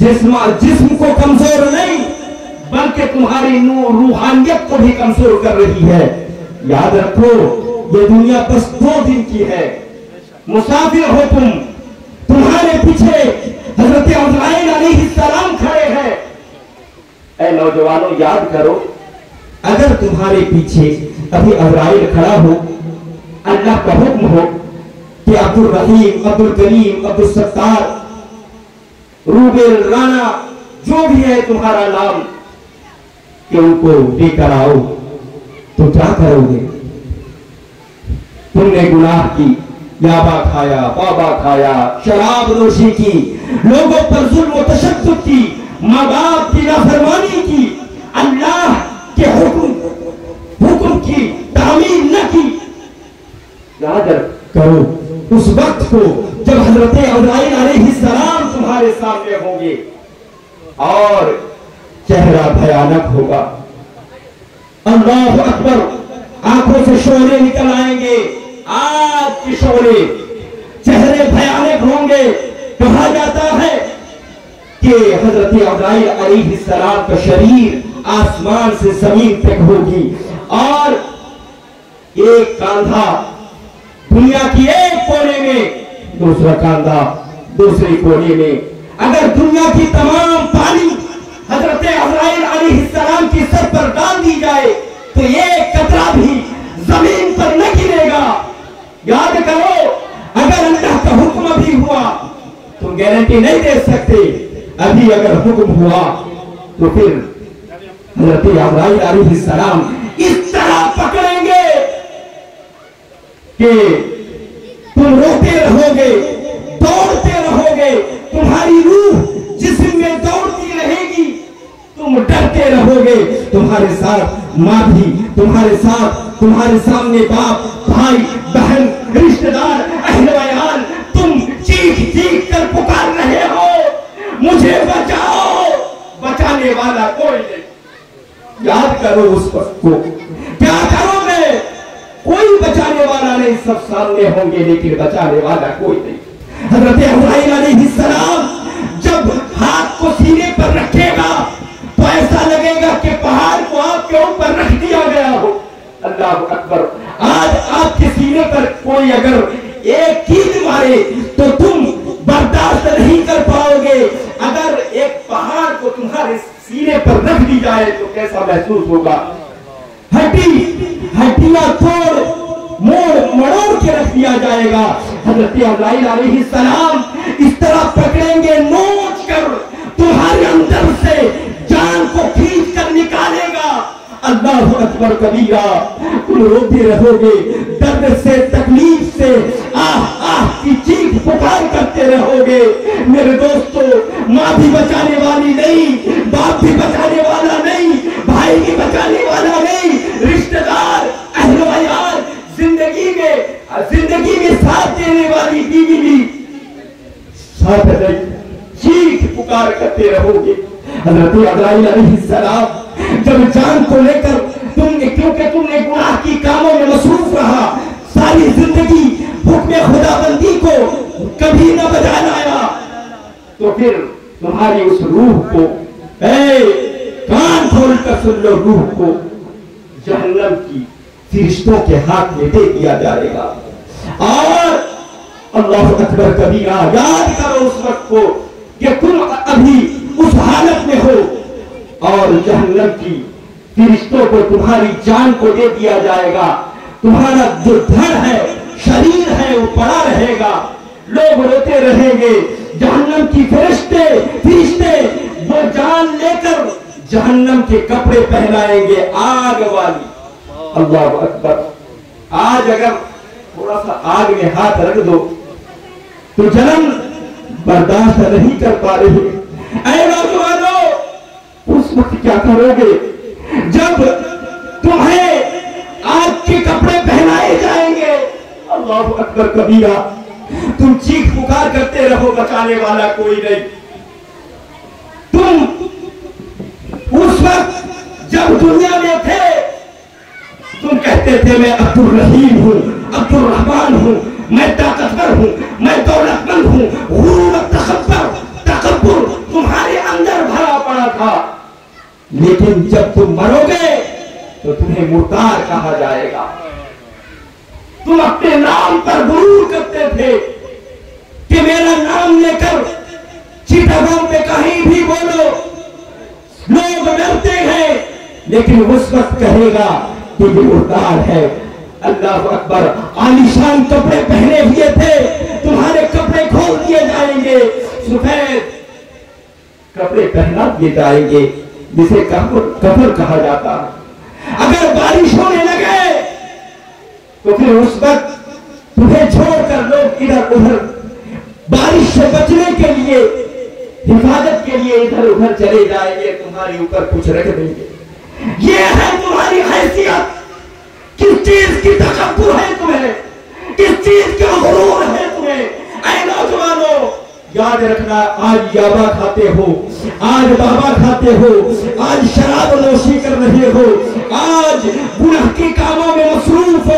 [SPEAKER 1] जिस्म को कमजोर नहीं बल्कि तुम्हारी रूहानियत को भी कमजोर कर रही है। याद रखो, ये दुनिया बस 2 दिन की है, मुसाफिर हो तुम। तुम्हारे पीछे हजरत अज़राइल अलैहिस्सलाम खड़े हैं। ऐ नौजवानों, याद करो, अगर तुम्हारे पीछे अभी अज़राइल खड़ा हो, अल्लाह का हुक्म हो कि अब्दुल रहीम, अब्दुल करीम, अब्दुल सत्तार, रूबेल, राना, जो भी है तुम्हारा नाम, कि उनको लेकर आओ, तो क्या करोगे? तुमने गुनाह की, याबा खाया, बाबा खाया, शराब नोशी की, लोगों पर जुल्म व तशद्दुद की, माँ बाप की नाफरमानी की, अल्लाह के हुक्म की तामील न की। याद करो उस वक्त को जब हजरत अज़राइल अलैहिस्सलाम तुम्हारे सामने होंगे और चेहरा भयानक होगा। अल्लाहु अकबर, आंखों से शोले निकल आएंगे, आग के शोले, चेहरे भयानक होंगे। कहा जाता है कि हजरत अज़राइल अलैहिस्सलाम का शरीर आसमान से जमीन तक होगी और एक कांधा दुनिया की एक कोने में, दूसरा कांधा दूसरे कोने में। अगर दुनिया की तमाम पानी हजरत अज़राइल अलैहिस्सलाम की सर पर डाल दी जाए तो एक कतरा भी जमीन पर न गिरेगा। याद करो, अगर अल्लाह का हुक्म अभी हुआ, तुम गारंटी नहीं दे सकते, अभी अगर हुक्म हुआ तो फिर हजरत अज़राइल अलैहिस्सलाम इस तरह पकड़ेंगे कि तुम रोते रहोगे, दौड़ते रहोगे, तुम्हारी रूह जिस्म में दौड़ती रहेगी, तुम डरते रहोगे। तुम्हारे साथ माँ भी, तुम्हारे साथ, तुम्हारे सामने बाप, भाई, बहन, रिश्तेदार, अहल वयाल, तुम चीख चीख कर पुकार रहे हो, मुझे बचाओ, बचाने वाला कोई नहीं। याद करो उस वक्त को, क्या करोगे? कोई बचाने वाला नहीं, सब सामने होंगे लेकिन बचाने वाला कोई नहीं। हजरत अज़राइल अलैहिस्सलाम जब हाथ को सीने पर रखेगा तो ऐसा लगेगा कि पहाड़ को आपके ऊपर रख दिया गया हो। अल्लाह अकबर, आज आपके सीने पर कोई अगर एक कील मारे तो तुम बर्दाश्त नहीं कर पाओगे। अगर एक पहाड़ को तुम्हारे सीने पर रख दी जाए तो कैसा महसूस होगा? हड्डियां तोड़ मोड़ मड़ोड़ के रख दिया जाएगा। हजरत अज़राइल अलैहिस्सलाम इस तरह पकड़ेंगे, नोच कर तुम्हारे अंदर से जान को खींच कर निकालेगा। अल्लाहु अकबर कबीरा, तुम रोते रहोगे, दर्द से, तकलीफ से आह आह की चीख पुकार करते रहोगे। मेरे दोस्तों, माँ भी बचाने वाली नहीं, बाप भी बचाने वाला नहीं, भाई भी बचाने वाला नहीं, रिश्तेदार, अहल वयाल, जिंदगी में साथ देने वाली बीवी भी साथ नहीं, चीख पुकार करते रहोगे। हजरत अज़राइल अलैहिस्सलाम जब जान को लेकर क्योंकि तुमने गुनाह की कामों में मसरूफ रहा, सारी जिंदगी हुक्म खुदाबंदी को कभी न बजा लाया, तो फिर तुम्हारी उस रूह को, कान खोल कर सुन लो, रूह को जहन्नम की फरिश्तों के हाथ में दे दिया जाएगा। और अल्लाहु अकबर कबीरा, याद करो उस वक्त को कि तुम अभी उस हालत में हो और जहन्नम की फरिश्तों को तुम्हारी जान को दे दिया जाएगा। तुम्हारा जो धड़ है, शरीर है, वो पड़ा रहेगा, लोग रोते रहेंगे। जहन्नम की फरिश्ते वो जान लेकर जहन्नम के कपड़े पहनाएंगे, आग वाली। अल्लाह अकबर, आज अगर थोड़ा सा आग में हाथ रख दो तो जलन बर्दाश्त नहीं कर पा रही। ऐ नौजवानों, उस वक्त क्या करोगे जब तुम्हें आग के कपड़े पहनाए जाएंगे? अल्लाह अकबर कबीरा, तुम चीख पुकार करते रहो, बचाने वाला कोई नहीं। तुम उस वक्त जब दुनिया में थे,
[SPEAKER 2] तुम कहते थे मैं अब्दुल रहीम हूँ, अब्दुल रहमान हूँ, मैं ताकतवर हूँ, मैं दौलतमंद हूँ। गुरूर तकब्बुर तुम्हारे अंदर भरा पड़ा था, लेकिन जब तुम मरोगे तो तुम्हें मुर्तार कहा जाएगा। तुम अपने नाम पर गुरूर करते थे कि मेरा नाम लेकर चिटागोंग में कहीं भी बोलो लोग डरते हैं, लेकिन उस वक्त कहेगा कि ये मुर्तार है। अल्लाह अकबर। आलीशान कपड़े पहने हुए थे, तुम्हारे कपड़े खोल दिए जाएंगे, सफेद कपड़े पहना दिए जाएंगे, जिसे कफर कहा जाता है। अगर बारिश होने लगे तो फिर उस वक्त तुम्हें छोड़कर लोग इधर उधर बारिश से बचने के लिए, हिफाजत के लिए इधर उधर चले जाएंगे, तुम्हारे ऊपर कुछ रख देंगे। ये है तुम्हारी हैसियत। किस चीज की तकब्बुर है तुम्हें, किस चीज का गुरूर है तुम्हें? ऐ नौजवानों, याद रखना, आज याबा खाते हो, आज बाबा खाते हो, आज शराब नोशी कर रहे हो, आज गुनाह के कामों में मसरूफ हो,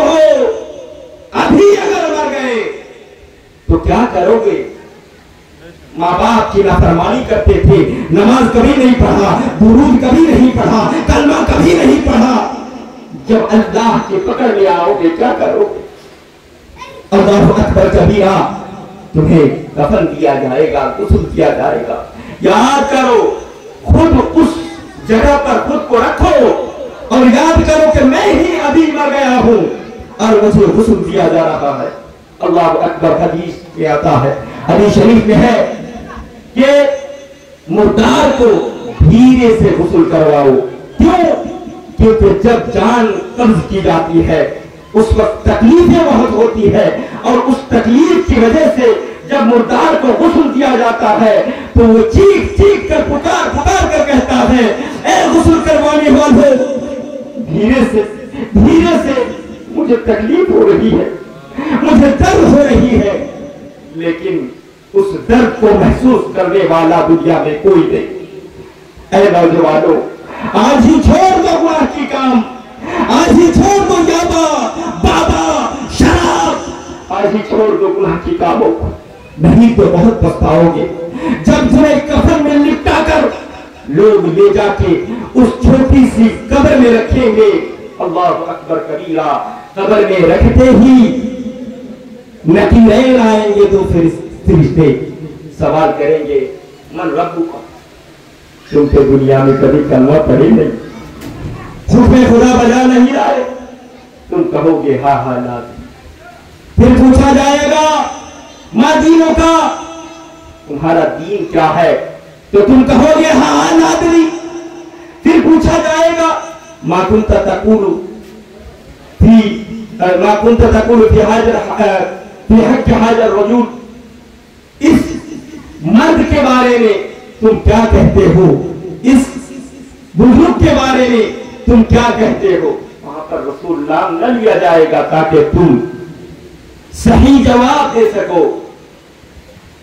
[SPEAKER 2] अभी अगर मर गए तो क्या करोगे? माँ बाप की नाफरमानी करते थे, नमाज कभी नहीं पढ़ा, दुरूद कभी नहीं पढ़ा, कलमा कभी नहीं पढ़ा, जब अल्लाह के पकड़ में आओगे क्या करोगे? अल्लाहु अकबर कबीरा। तुम्हें कफन दिया जाएगा, गुस्ल किया जाएगा। याद करो, खुद उस जगह पर खुद को रखो और याद करो कि मैं ही अभी मर गया हूं और मुझे गुस्ल दिया जा रहा है। अल्लाह अकबर। हदीस में आता है, हदीस शरीफ में है कि मुर्दार को धीरे से गुस्ल करवाओ। क्यों? क्योंकि जब जान कब्ज की जाती है उस वक्त तकलीफें बहुत होती है, और उस तकलीफ की वजह से जब मुर्दार को गुस्ल दिया जाता है तो वो चीख चीख कर पुकार पुकार कर कहता है, ए गुस्ल करवाने वालों, धीरे से मुझे तकलीफ हो रही है, मुझे दर्द हो रही है। लेकिन उस दर्द को महसूस करने वाला दुनिया में कोई नहीं। ऐ नौजवानों, आज ही छोड़ दो गुनाह की काम, आज ही छोड़ दो याबा, बाबा, शराब, आज ही छोड़ दो गुनाह की कामों को, नहीं तो बहुत पछताओगे। जब तुम्हें कफन में लिपटा कर लोग ले जाके उस छोटी सी कब्र में रखेंगे, अल्लाह अकबर कबीरा, कब्र में रखते ही नकीरें आएंगे तो फिर फरिश्ते सवाल करेंगे, मन रब्बुका, तुम तो दुनिया में कभी कलमा पढ़े नहीं, खुद में खुदा बजा नहीं आए, तुम कहोगे हा हा नाज़। फिर पूछा जाएगा मा दीनों का, तुम्हारा दीन क्या है? तो तुम कहोगे हा हा नादरी। फिर पूछा जाएगा मा कुंता तक़ूलु फी हक़ हाज़र रजूल, इस मर्द के बारे में तुम क्या कहते हो, इस बुजुर्ग के बारे में तुम क्या कहते हो? वहां पर रसूल नाम न लिया जाएगा ताकि तुम सही जवाब दे सको।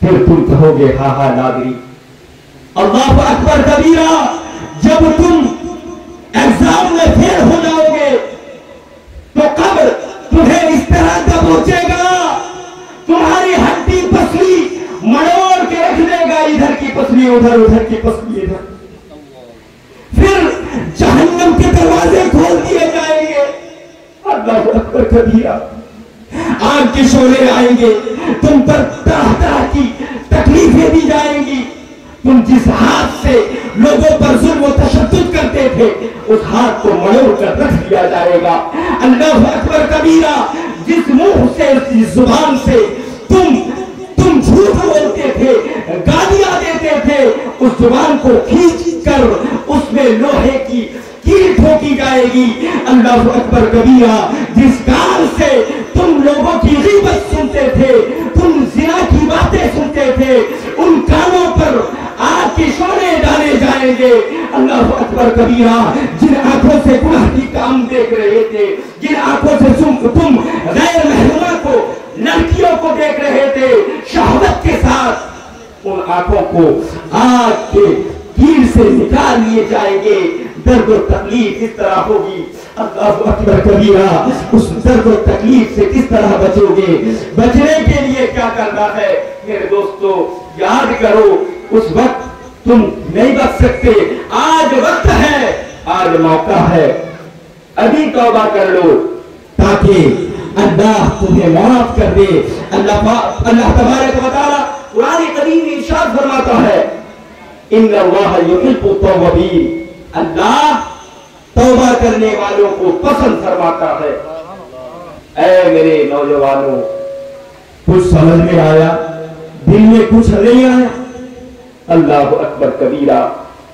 [SPEAKER 2] फिर तुम कहोगे हा हा नादरी। अल्लाहु अकबर कबीरा। जब तुम एग्जाम में फेल हो जाओगे तो कब्र तुम्हें इस तरह दबोचेगा, तुम्हारी हड्डी पसली मड़ोड़ के रख देगा, इधर की पसली उधर, उधर की पसली इधर। फिर जहन्नम के दरवाजे खोल दिए जाएंगे। अल्लाहु अकबर कबीरा। आग के शोले आएंगे, तुम पर तरह तरह की तकलीफें दी जाएंगी। तुम जिस हाथ से लोगों पर जुल्म व तशद्दुद करते थे उस हाथ को मड़ोड़ कर रख दिया जाएगा। अल्लाहु अकबर कबीरा। जिस मुंह से, जिस जुबान से तुम झूठ बोलते थे, गालियां देते थे, उस जुबान को खींच कर उसमें लोहे की कील ठोकी जाएगी। अल्लाहु अकबर कबीरा। जिस कान से तुम लोगों की ग़ीबत सुनते थे, तुम ज़िना की बातें सुनते थे, उन कानों पर आग के शोले डाले जाएंगे। अल्लाहु अकबर कबीरा। जिन आंखों से गुनाह की काम देख रहे थे, जिन आंखों से तुम गैर महरुमा को, लड़कियों को देख रहे थे शहवत के साथ, उन आंखों को आग के कील से निकाल लिए जाएंगे। दर्द और तकलीफ इस तरह होगी अल्लाहु अकबर कबीरा। उस दर्द और तकलीफ से किस तरह बचोगे? बचने के लिए क्या करना है मेरे दोस्तों? याद करो, उस वक्त तुम नहीं बच सकते। आज वक्त है, आज मौका है, अभी तौबा कर लो ताकि अल्लाह तुम्हें माफ कर दे। अल्लाह तबारक व तआला कुरान करीम में इरशाद फरमाता है, इन्नल्लाह युहिब्बु तौवाबीन, अल्लाह तौबा करने वालों को पसंद फरमाता है। ऐ मेरे नौजवानों, कुछ समझ में आया? दिल में कुछ नहीं आया? अल्लाह अकबर कबीरा,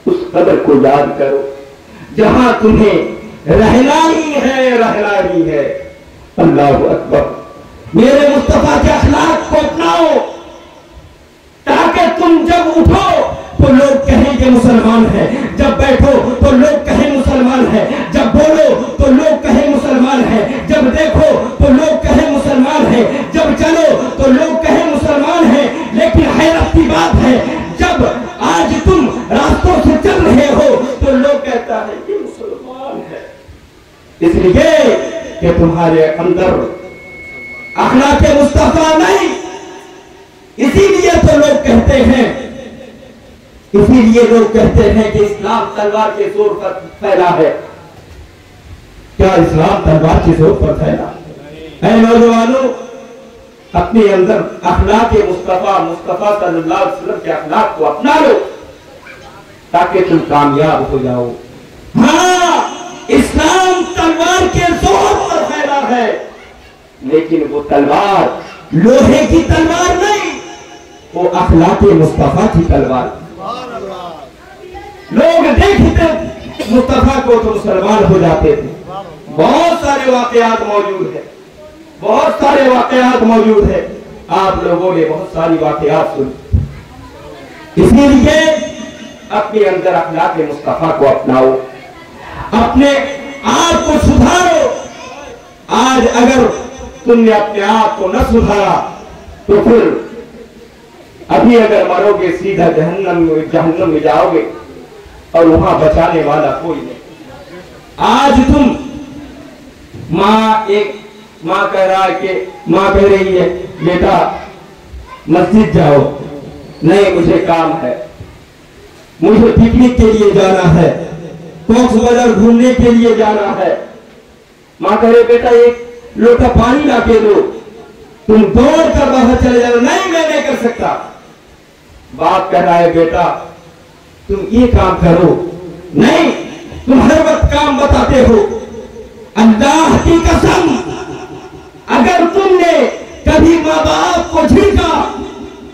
[SPEAKER 2] उस कदर को याद करो जहां तुम्हें रहना ही है, रहना ही है। अल्लाह अकबर, मेरे मुस्तफा के अखलाक को अपनाओ ताकि तुम जब उठो तो लोग कहेंगे मुसलमान है, जब बैठो तो लोग कहें मुसलमान है, जब बोलो तो लोग कहें मुसलमान है, जब देखो तो लोग कहें मुसलमान है, जब चलो तो लोग कहें मुसलमान है। लेकिन हैरत की बात है, जब आज तुम रास्तों से चल रहे हो तो लोग कहता है ये मुसलमान है, इसलिए कि तुम्हारे अंदर अखलाक मुस्तफा नहीं। इसीलिए तो लोग कहते हैं, इसीलिए लोग कहते हैं कि इस्लाम तलवार के जोर पर फैला है। क्या इस्लाम तलवार के जोर पर फैला? ऐ नौजवानों, अपने अंदर अखलाक मुस्तफा सल्लल्लाहु अलैहि वसल्लम के अखलाक को अपना लो ताकि तुम कामयाब हो जाओ। हाँ, इस्लाम तलवार के जोर पर फैला है, लेकिन वो तलवार लोहे की तलवार नहीं, वो अखलाक मुस्तफा की तलवार। लोग देखते मुस्तफा को तो मुसलमान हो जाते थे। बहुत सारे वाकयात मौजूद है, बहुत सारे वाकयात मौजूद है। आप लोगों ने बहुत सारी वाकयात सुनी। इसीलिए अपने अंदर अखलाक मुस्तफा को अपनाओ, अपने आप को सुधारो। आज अगर तुमने अपने आप को न सुधारा तो फिर अभी अगर मरोगे सीधा जहन्नम में जाओगे और वहां बचाने वाला कोई नहीं। आज तुम माँ कह रहा है कि माँ कह रही है बेटा मस्जिद जाओ, नहीं मुझे काम है, मुझे पिकनिक के लिए जाना है, कॉक्स बाजार घूमने के लिए जाना है। माँ कह रही बेटा एक लोटा पानी ला के दो, तुम दौड़ कर बाहर चले जाओ, नहीं मैं नहीं कर सकता। बाप कह रहा है बेटा तुम ये काम करो, नहीं तुम हर वक्त काम बताते हो। अल्लाह की कसम, अगर तुमने कभी माँ बाप को झिड़का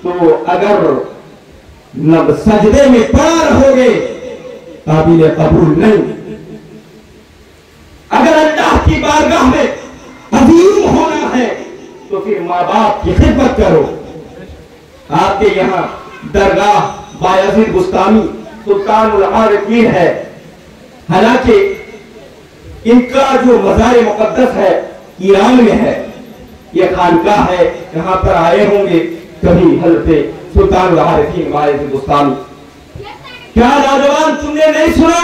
[SPEAKER 2] तो अगर न सजदे में पड़ा रहोगे काबिल कबूल नहीं। अगर अल्लाह की बारगाह में अजीम होना है तो फिर माँ बाप की खिदमत करो। आपके यहाँ दरगाह बायजीद बुस्तामी सुल्तानुल आरिफीन है, हालांकि इनका जो मज़ार मुक़द्दस है ईरान में है, ये खानकाह है, यहाँ पर आए होंगे कभी हज़रत सुल्तानुल आरिफीन बायजीद बुस्तामी। क्या नौजवान तुमने नहीं सुना?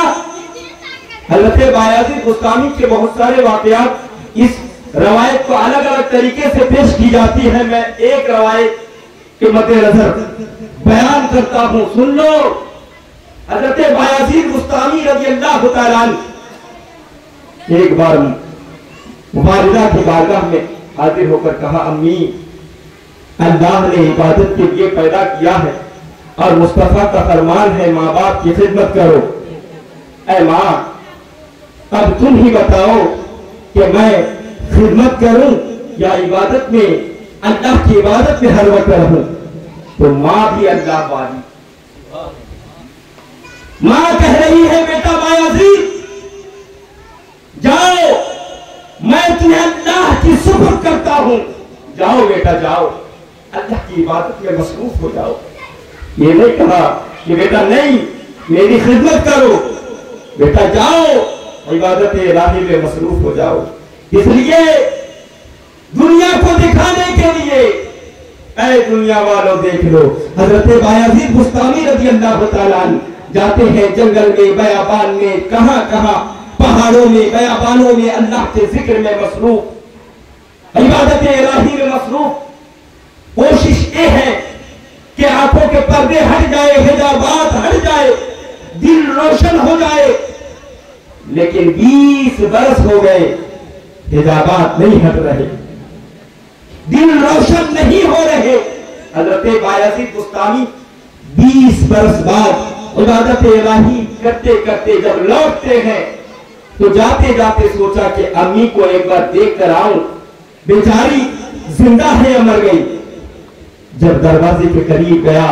[SPEAKER 2] हज़रत बायजीद बुस्तामी के बहुत सारे वाक़यात, इस रवायत को अलग अलग तरीके से पेश की जाती है। मैं एक रवायत के मद्देनजर बयान करता हूं, सुन लो। हज़रत बायजीद बुस्तामी रज़ियल्लाहु तआला अन्हु एक बार वालिदा की बारगाह में हाजिर होकर कहा, अम्मी अल्लाह ने इबादत के लिए पैदा किया है और मुस्तफा का फरमान है माँ बाप की खिदमत करो। ऐ माँ, अब तुम ही बताओ कि मैं खिदमत करूं या इबादत में, अल्लाह की इबादत में हर वक्त रहूं। तो माँ भी अल्लाह वाली, माँ कह रही है बेटा बायजीद जाओ, मैं तुम्हें अल्लाह की सुबह करता हूं, जाओ बेटा जाओ, अल्लाह की इबादत में मसरूफ हो जाओ। ये नहीं कहा कि बेटा नहीं मेरी खिदमत करो, बेटा जाओ इबादत इलाही में मसरूफ हो जाओ। इसलिए दुनिया को दिखाने के लिए, ऐ दुनिया वालों देख लो, हज़रत बायजीद बुस्तामी रज़ियल्लाहु तआला अन्हु जाते हैं जंगल में, बयाबान में, कहां कहां पहाड़ों में, बयाबानों में अल्लाह के जिक्र में मसरूफ, इबादत इलाही में मसरूफ। कोशिश ये है कि आंखों के पर्दे हट जाए, हिजाबात हट जाए, दिल रोशन हो जाए। लेकिन 20 बरस हो गए, हिजाबात नहीं हट रहे, दिल रोशन नहीं हो रहे। हजरत बायजीद बुस्तामी 20 बरस बाद इबादत इलाही करते करते जब लौटते हैं तो जाते जाते सोचा कि अम्मी को एक बार देख कर आऊं, बेचारी जिंदा है या मर गई। जब दरवाजे के करीब गया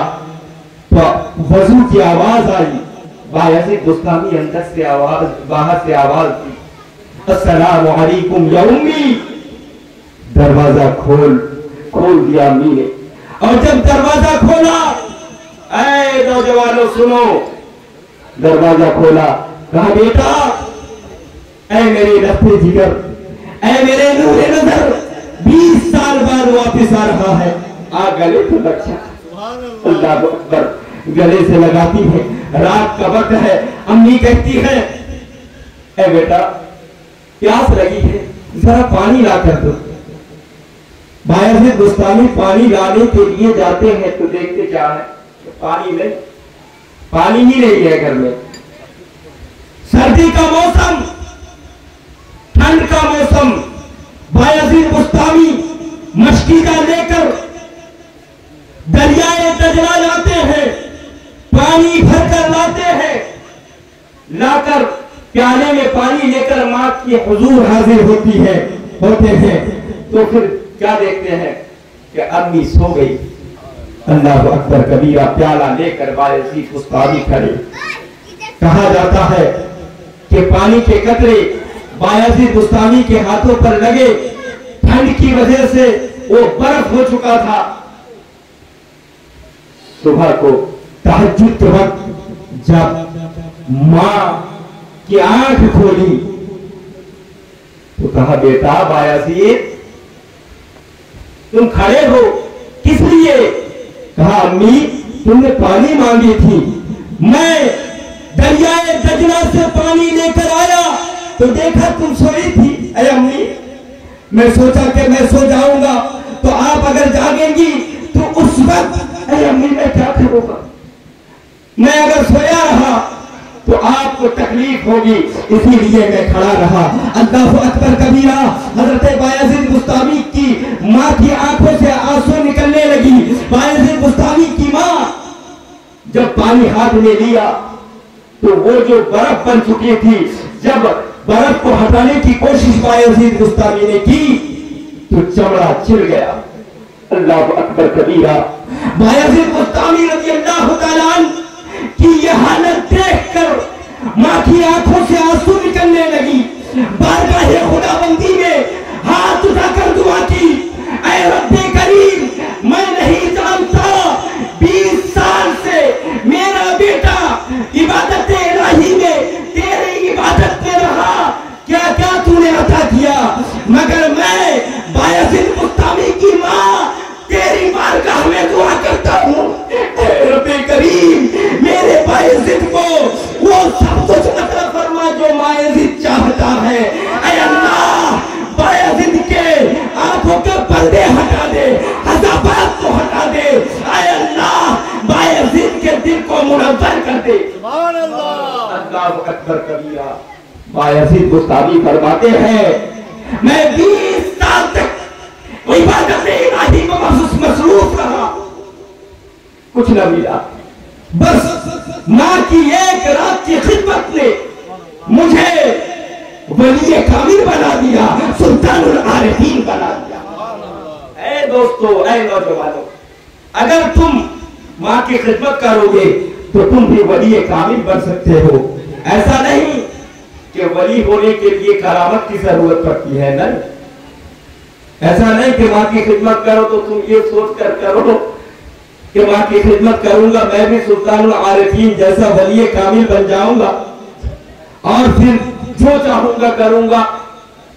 [SPEAKER 2] तो वजू की आवाज आई। बायजीद बुस्तामी अंदर से आवाज, बाहर से आवाज दी, अस्सलामु अलैकुम या उम्मी। दरवाजा खोल दिया अम्मी ने। और जब दरवाजा खोला, ऐ नौजवानों सुनो, दरवाजा खोला, कहा बेटा, ऐ मेरे रफ्ते जिगर, ऐ मेरे नूरे नजर, 20 साल बाद वापस आ रहा है, आ गले तो लगा। अल्लाह अकबर, गले से लगाती है। रात का वक्त है, अम्मी कहती है, ऐ बेटा प्यास लगी है, जरा पानी ला कर दो। बायजीद बुस्तामी पानी लाने के लिए जाते हैं तो देखते क्या है, पानी ही नहीं है घर में। सर्दी का मौसम, ठंड का मौसम। बायजीद बुस्तामी मशकीदा लेकर दरियाए दजला जाते हैं, पानी भरकर लाते हैं, लाकर प्याले में पानी लेकर मां की हुजूर हाजिर होते हैं। तो फिर क्या देखते हैं कि अम्मी सो गई। अल्लाह अकबर कबीरा। प्याला लेकर बायजीद बुस्तामी खड़े। कहा जाता है कि पानी के कतरे बायजीद बुस्तामी के हाथों पर लगे, ठंड की वजह से वो बर्फ हो चुका था। सुबह को तहज्जुद के वक्त जब मां की आंख खोली तो कहा, बेटा बायजीद तुम खड़े हो किस लिए? कहा, अम्मी तुमने पानी मांगी थी, मैं दरियाए दजला से पानी लेकर आया तो देखा तुम सोई थी। अरे अम्मी, मैं सोचा कि मैं सो जाऊंगा तो आप अगर जागेंगी तो उस वक्त, अरे अम्मी मैं क्या करूंगा, मैं अगर सोया रहा तो आपको तकलीफ होगी, इसीलिए मैं खड़ा रहा। अल्लाहु अकबर कबीरा। हजरत बायजीद बुस्तामी की मां की आंखों से आंसू निकलने लगी। बायजीद बुस्तामी की मां जब पानी हाथ में लिया तो वो जो बर्फ बन चुकी थी, जब बर्फ को हटाने की कोशिश बायजीद बुस्तामी ने की तो चमड़ा छिल गया। अल्लाह अकबर कबीरा। बायजीद बुस्तामी रज़ियल्लाहु तआला अन्हु की यह हालत देखकर मां की आंखों से आंसू निकलने लगी। बारगाहे खुदाबंदी में हाथ उठाकर दुआ की, ऐ रब्बे करीम, मैं नहीं जानता 20 साल से मेरा बेटा इबादत इलाही में, तेरी इबादत में रहा, क्या क्या तूने अता किया, मगर मैं बायजीद बुस्तामी की मां तेरी बारगाह में दुआ करता हूं, रब्बे करीम मेरे बायजीद को वो सब कुछ अता फरमा जो बायजीद चाहता है। ऐ अल्लाह, बायजीद के आंखों के पर्दे हटा दे, हजाबात को हटा दे। ऐ अल्लाह, बायजीद के दिल को मुनव्वर कर दे। सुभान अल्लाह। अल्लाह अकबर कबीरा। बायजीद बुस्तामी फरमाते हैं, मैं 20 साल तक इबादत इलाही को मसरूफ रहा, कुछ न मिला, बस मां की एक रात की खिदमत ने मुझे वली कामिल बना दिया, सुल्तानुल आरिफीन बना दिया। ऐ दोस्तों, ऐ नौजवानों, अगर तुम मां की खिदमत करोगे तो तुम भी वली कामिल बन सकते हो। ऐसा नहीं कि वली होने के लिए करामत की जरूरत पड़ती है, नहीं। ऐसा नहीं कि मां की खिदमत करो तो तुम ये सोच कर करो कि मां की खिदमत करूंगा मैं भी सुल्तानुल आरिफीन जैसा वली कामिल बन जाऊंगा और फिर जो चाहूंगा करूंगा,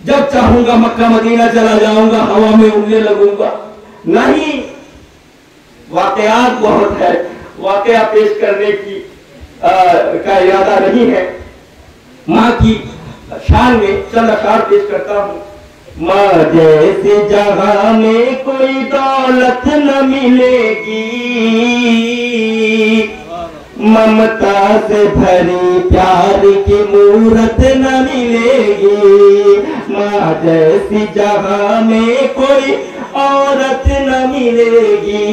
[SPEAKER 2] जब चाहूंगा मक्का मदीना चला जाऊंगा, हवा में उड़ने लगूंगा। नहीं, वाकयात बहुत है, वाकया पेश करने की का इरादा नहीं है। मां की
[SPEAKER 1] शान में चंद अशार पेश करता हूँ। माँ जैसी जगह में कोई दौलत न मिलेगी, ममता से भरी प्यार की मूरत न मिलेगी। माँ जैसी जगह में कोई औरत न मिलेगी,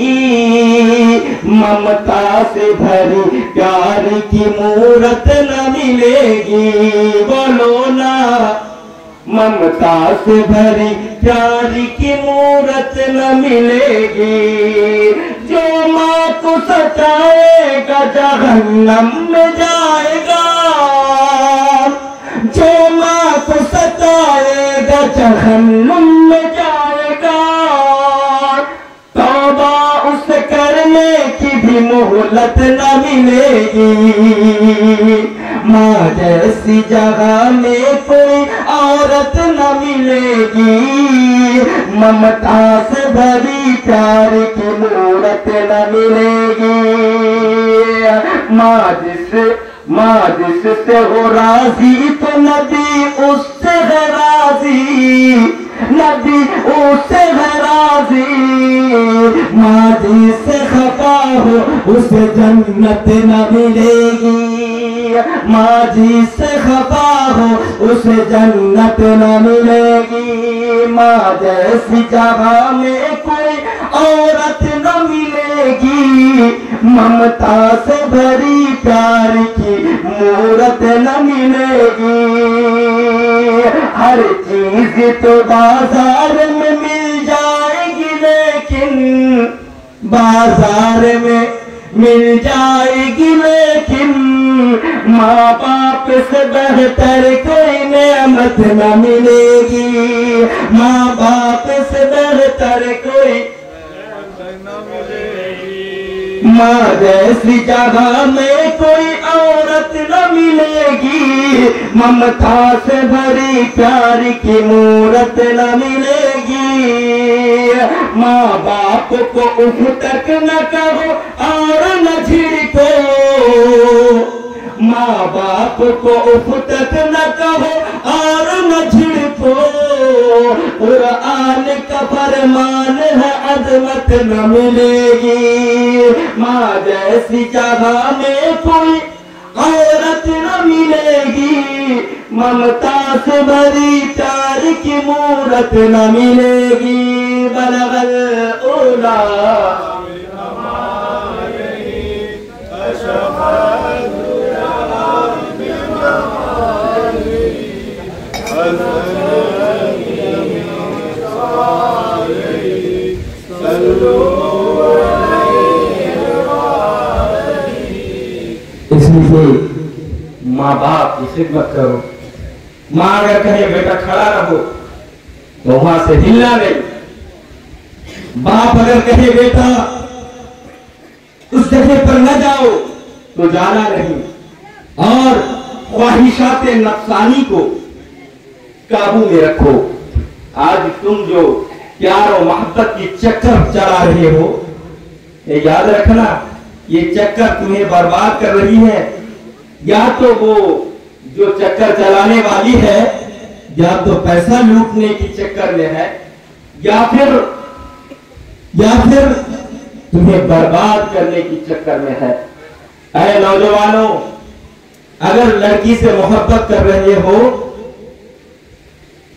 [SPEAKER 1] ममता से भरी प्यार की मूरत न मिलेगी। बोलो ना, ममता से भरी प्यार की मूरत न मिलेगी। जो माँ को सताएगा जहन्नम में जाएगा, जो माँ को सताएगा जहन्नम में जाएगा। तौबा उसे करने की भी मोहलत न मिलेगी। माँ जैसी जगह में कोई औरत न मिलेगी, ममता से भरी प्यार की मूरत न मिलेगी। माँ जिससे हो राजी तो नबी उससे है राजी, नबी उससे है राजी। माँ जिससे खफा हो उसे जन्नत न मिलेगी, माँ जिससे खफा हो उसे जन्नत न मिलेगी। माँ जैसी जगह में कोई औरत न मिलेगी, ममता से भरी प्यार की मूरत न मिलेगी। हर चीज तो बाजार में मिल जाएगी, लेकिन बाजार में मिल जाएगी, लेकिन माँ बाप से बेहतर कोई नेमत न मिलेगी। माँ बाप से बेहतर कोई न मिलेगी। माँ जैसी जगह में कोई औरत न मिलेगी, ममता से भरी प्यार की मूरत न मिलेगी। माँ बाप को उफ तक न कहो और न झिड़को, माँ बाप को उफ तक न कहो और न झिड़को। कुरान का फरमान है अजमत न मिलेगी। माँ जैसी जगह में कोई औरत न मिलेगी, ममता से भरी प्यार की मूरत न मिलेगी। बलगल उला इसलिए माँ बाप की खिदमत करो। माँ अगर कहे बेटा खड़ा रहो तो वहां से हिलना नहीं। बाप अगर कहे बेटा उस जगह पर न जाओ तो जाना नहीं। और ख्वाहिशात नफसानी को काबू में रखो। आज तुम जो प्यार और मोहब्बत की चक्कर चला रहे हो, ये याद रखना, ये चक्कर तुम्हें बर्बाद कर रही है। या तो वो जो चक्कर चलाने वाली है, या तो पैसा लूटने की चक्कर में है, या फिर तुम्हें बर्बाद करने की चक्कर में है। ऐ नौजवानों, अगर लड़की से मोहब्बत कर रहे हो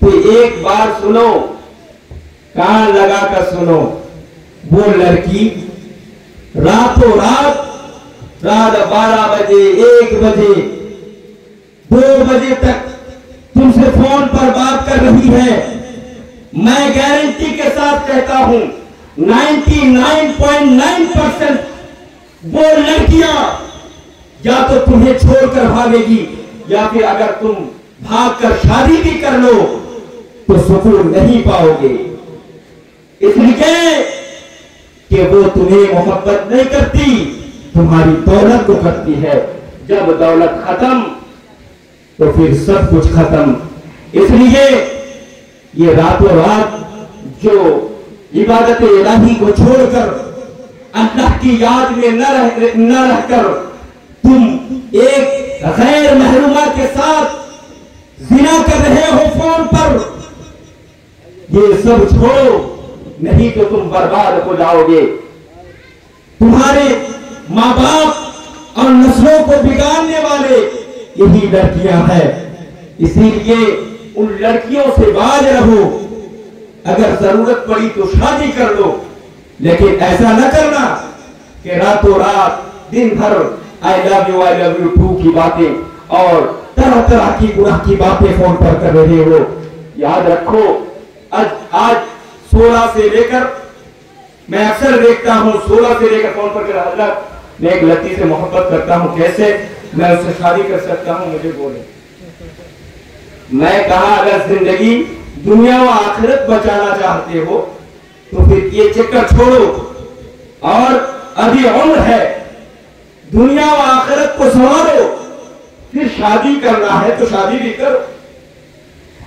[SPEAKER 1] तो एक बार सुनो, कान लगाकर सुनो। वो लड़की रातों रात 12 बजे, 1 बजे, 2 बजे तक तुमसे फोन पर बात कर रही है। मैं गारंटी के साथ कहता हूं 99.9% वो लड़कियां या तो तुम्हें छोड़कर भागेगी, या फिर अगर तुम भागकर शादी भी कर लो तो सुकून नहीं पाओगे। इसलिए कि वो तुम्हें मोहब्बत नहीं करती, तुम्हारी दौलत को करती है। जब दौलत खत्म तो फिर सब कुछ खत्म। इसलिए ये रातों रात जो इबादत इलाही को छोड़कर अल्लाह की याद में न रहकर तुम एक गैर महरूमा के साथ
[SPEAKER 2] जिना कर रहे हो फोन पर, ये सब छोड़ो, नहीं तो तुम बर्बाद हो जाओगे। तुम्हारे माँ बाप और नस्लों को बिगाड़ने वाले यही लड़कियां हैं, इसीलिए उन लड़कियों से बाज रहो। अगर जरूरत पड़ी तो शादी कर लो, लेकिन ऐसा न करना कि रातों रात दिन भर आई लव यू टू की बातें और तरह तरह की गुनाह की बातें फोन पर कर रहे हो। याद रखो, आज 16 से लेकर, मैं अक्सर देखता हूं 16 से लेकर फोन पर हजरत मैं एक लड़की से मोहब्बत करता हूं, कैसे मैं उससे शादी कर सकता हूं, मुझे बोले। मैं कहा अगर जिंदगी दुनिया व आखिरत बचाना चाहते हो तो फिर ये चक्कर छोड़ो, और अभी उम्र है, दुनिया व आखिरत को संवारो, फिर शादी करना है तो शादी भी करो।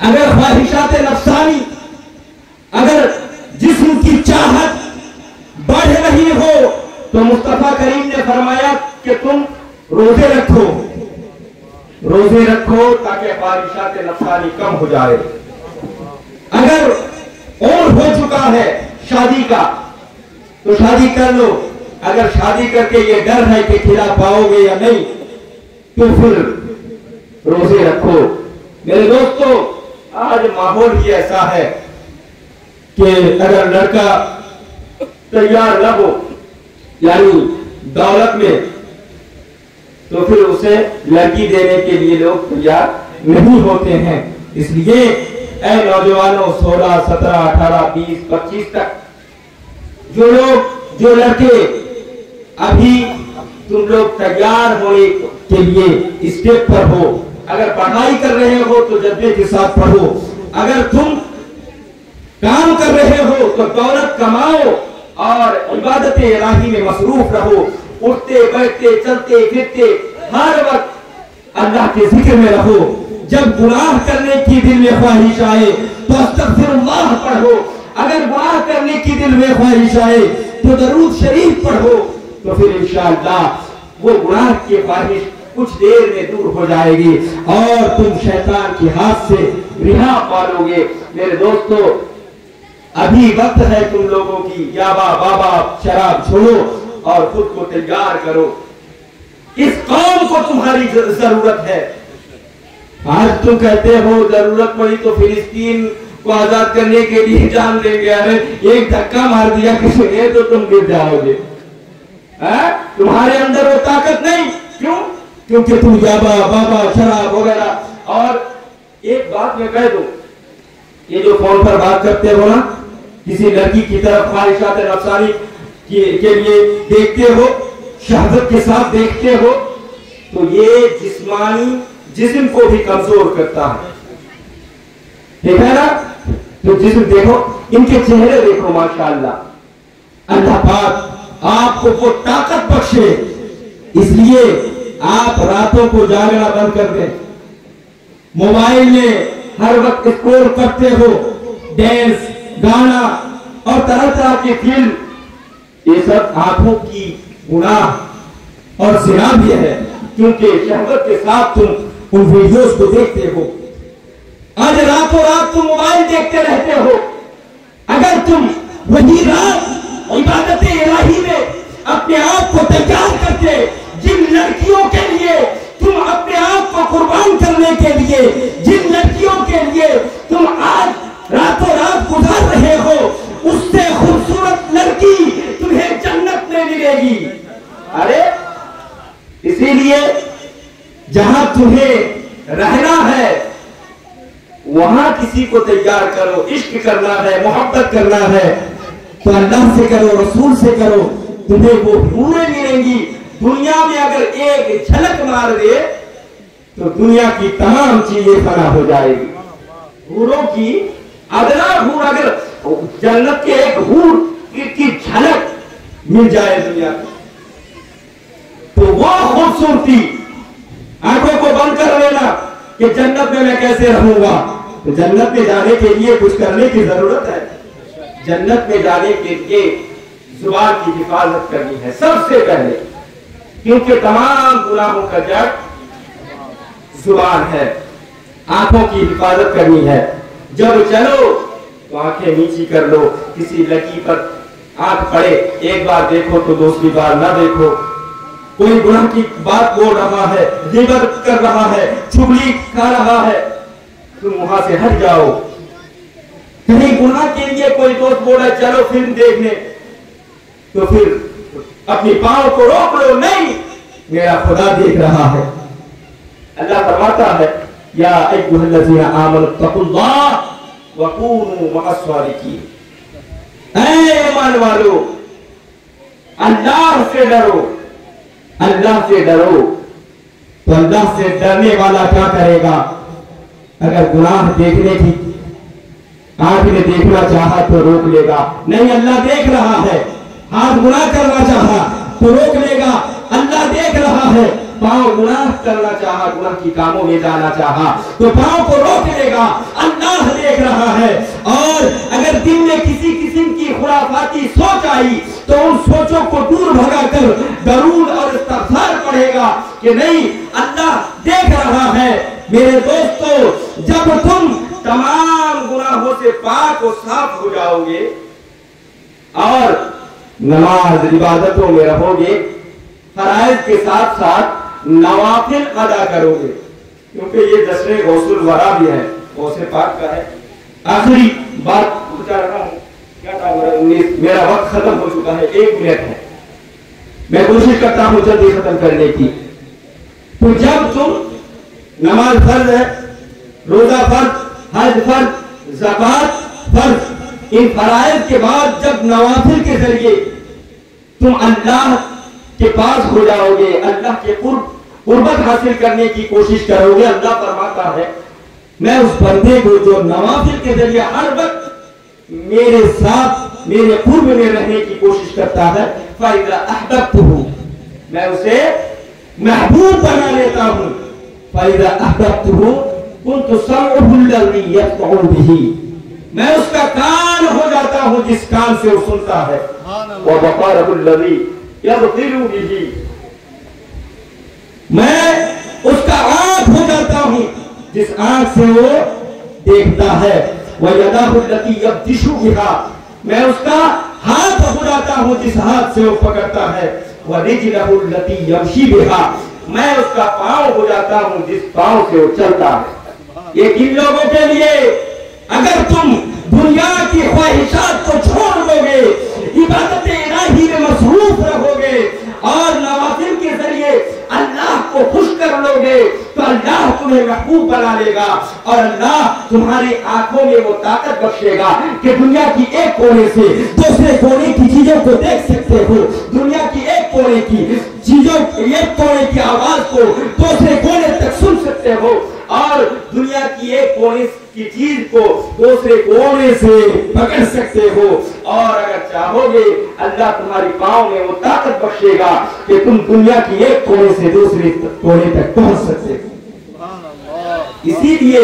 [SPEAKER 2] अगर ख्वाहिशात नफ्सानी, अगर जिस्म की चाहत बढ़ रही हो तो मुस्तफा करीम ने फरमाया कि तुम रोजे रखो, रोजे रखो ताकि ख्वाहिशात नफ्सानी कम हो जाए। अगर और हो चुका है शादी का तो शादी कर लो, अगर शादी करके ये डर है कि खिला पाओगे या नहीं तो फिर रोजे रखो। मेरे दोस्तों, आज माहौल ही ऐसा है कि अगर लड़का तैयार न हो, यानी दौलत में, तो फिर उसे लड़की देने के लिए लोग तैयार नहीं होते हैं। इसलिए ऐ नौजवानों, 16, 17, 18, 20, 25 तक जो लड़के अभी तुम लोग तैयार होने के लिए स्टेप पर हो, अगर पढ़ाई कर रहे हो तो जज्बे के साथ पढ़ो, अगर तुम काम कर रहे हो तो दौलत कमाओ और इबादत इलाही में मसरूफ रहो। उठते बैठते चलते फिरते हर वक्त अल्लाह के जिक्र में रहो। जब गुनाह करने की दिल में ख्वाहिश आए तो अस्तगफिरुल्लाह पढ़ो, अगर गुनाह करने की दिल में ख्वाहिश आए तो दरूद शरीफ पढ़ो, तो फिर इंशाअल्लाह वो गुनाह की ख्वाहिश कुछ देर में दूर हो जाएगी और तुम शैतान के हाथ से रिहा पालोगे। मेरे दोस्तों, अभी वक्त है तुम लोगों की, याबा बाबा शराब छोड़ो और खुद को तैयार करो। इस कौम को तुम्हारी जरूरत है। आज तुम कहते हो जरूरत पड़ी तो फिलिस्तीन को आजाद करने के लिए जान देंगे, अरे एक धक्का मार दिया किसी ने तो तुम गिर जाओगे। तुम्हारे अंदर वो ताकत नहीं, क्यों? क्योंकि तुम याबा बाबा शराब वगैरह। और एक बात मैं कह दूं, ये जो फोन पर बात करते हो ना, किसी लड़की की तरफ ख्वाहिशात नफ्सानी के लिए देखते हो, शहवत के साथ देखते हो, तो ये जिस्मानी जिस्म को भी कमजोर करता है, ठीक है ना? तो जिस्म देखो, इनके चेहरे देखो, माशाअल्लाह। अल्लाह पाक आपको वो ताकत बख्शे, इसलिए आप रातों को जागना बंद कर दें। मोबाइल में हर वक्त स्क्रॉल करते हो, डांस, गाना और तरह तरह की फिल्म, ये सब आंखों की गुनाह और जिना भी है, क्योंकि शहवत के साथ तुम उन वीडियोस को देखते हो। आज रातों रात तुम मोबाइल देखते रहते हो। अगर तुम वही रात इबादत इलाही में अपने आप को तैयार करते, जिन लड़कियों के लिए तुम अपने आप को कुर्बान करने के लिए, जिन लड़कियों के लिए तुम आज रातों रात गुजार रहे हो, उससे खूबसूरत लड़की तुम्हें जन्नत में मिलेगी। अरे इसीलिए जहां तुम्हें रहना है वहां किसी को तैयार करो। इश्क करना है, मोहब्बत करना है तो अल्लाह से करो, रसूल से करो, तुम्हें वो हूरें मिलेंगी। दुनिया में अगर एक झलक मार दे तो दुनिया की तमाम चीजें फना हो जाएगी। हूरों की अदना हूर, अगर जन्नत के एक हूर की झलक मिल जाए दुनिया की, तो वो खूबसूरती आंखों को बंद कर लेना कि जन्नत में मैं कैसे रहूंगा। तो जन्नत में जाने के लिए कुछ करने की जरूरत है। जन्नत में जाने के लिए जुबान की हिफाजत करनी है सबसे पहले, क्योंकि तमाम गुनाहों का जड़ जुबान है। आंखों की हिफाजत करनी है। जब चलो तो आंखें नीची कर लो, किसी लड़की पर आंख पड़े, एक बार देखो तो दूसरी बार ना देखो। कोई गुनाह की बात बोल रहा है, गिबत कर रहा है, चुगली खा रहा है, तुम वहां से हट जाओ। कहीं गुनाह के लिए कोई दोस्त बोला चलो फिल्म देखने, तो फिर अपनी पांव को रोक लो, नहीं मेरा खुदा देख रहा है। अल्लाह फरमाता है या अय्युहल्लज़ीना आमनु तक़ुल्लाह व कूनू मअस-सादिकीन, ऐ ईमान वालो अल्लाह से डरो, अल्लाह से डरो। तो अल्लाह से डरने वाला क्या करेगा? अगर गुनाह देखने की आंख ने देखना चाहा तो रोक लेगा, नहीं अल्लाह देख रहा है। हाथ गुनाह करना चाहा तो रोक लेगा, अल्लाह देख रहा है। पांव गुनाह करना चाहा, गुनाह की कामों में जाना चाहा तो पांव को रोक लेगा, अल्लाह देख रहा है। और अगर दिल में किसी किस्म की खुराफाती सोच आई तो उन सोचों को दूर भगाकर दरूद और इस्तग़फ़ार पढ़ेगा कि नहीं अल्लाह देख रहा है। मेरे दोस्तों, जब तुम तमाम गुनाहों से पाक और साफ हो जाओगे और नमाज इबादतों में रहोगे, फराइज के साथ साथ नवाफिल अदा करोगे, क्योंकि ये जश्न गौसुल वरा भी है, गौसे पाक का है। आखिरी बात बता रहा हूं, क्या था मेरा वक्त खत्म हो चुका है, 1 मिनट है, मैं कोशिश करता हूं जल्दी खत्म करने की। तो जब तुम नमाज फर्ज है, रोजा फर्ज, हज फर्ज, ज़कात फर्ज, इन फराइज के बाद जब नवाफिल के जरिए तुम अल्लाह के पास हो जाओगे, अल्लाह के कुर्बत हासिल करने की कोशिश करोगे, अल्लाह फरमाता है मैं उस बंदे को जो नवाफिल के जरिए हर वक्त मेरे साथ मेरे कुर्ब में रहने की कोशिश करता है, फ़इज़ा अहबब्तुहु, मैं उसे महबूब बना लेता हूं। फ़इज़ा अहबब्तुहु कुन्तु समअहु अल्लज़ी यस्मअु बिही, मैं उसका कान हो जाता हूं जिस कान से वो सुनता है। व बसरहु अल्लज़ी यबसिरु बिही, मैं उसका आंख हो जाता हूं जिस आंख से वो देखता है। व यदाहु अल्लती यब्तिशु बिहा, मैं उसका हाथ हो जाता हूं जिस हाथ से वो पकड़ता है। व रिजलहु अल्लती यमशी बिहा, मैं उसका पांव हो जाता हूं जिस पांव से वो चलता है। ये किन लोगों के लिए? अगर तुम दुनिया की ख्वाहिशात को छोड़ दोगे, इबादत इलाही में मसरूफ रहोगे और नवाफिल के जरिए अल्लाह को खुश कर लोगे, तो अल्लाह तुम्हें महबूब बना लेगा और अल्लाह तुम्हारी आंखों में वो ताकत बख्शेगा कि दुनिया की एक कोने से दूसरे कोने की चीजों को देख सकते हो, दुनिया की एक कोने की चीजों, एक कोने की आवाज को दूसरे कोने तक सुन सकते हो और दुनिया की एक कोने की चीज को दूसरे कोने से पकड़ सकते हो। और अगर चाहोगे अल्लाह तुम्हारी पांव में वो ताकत बख्शेगा कि तुम दुनिया की एक कोने से दूसरे कोने तक पहुंच सकते हो। इसीलिए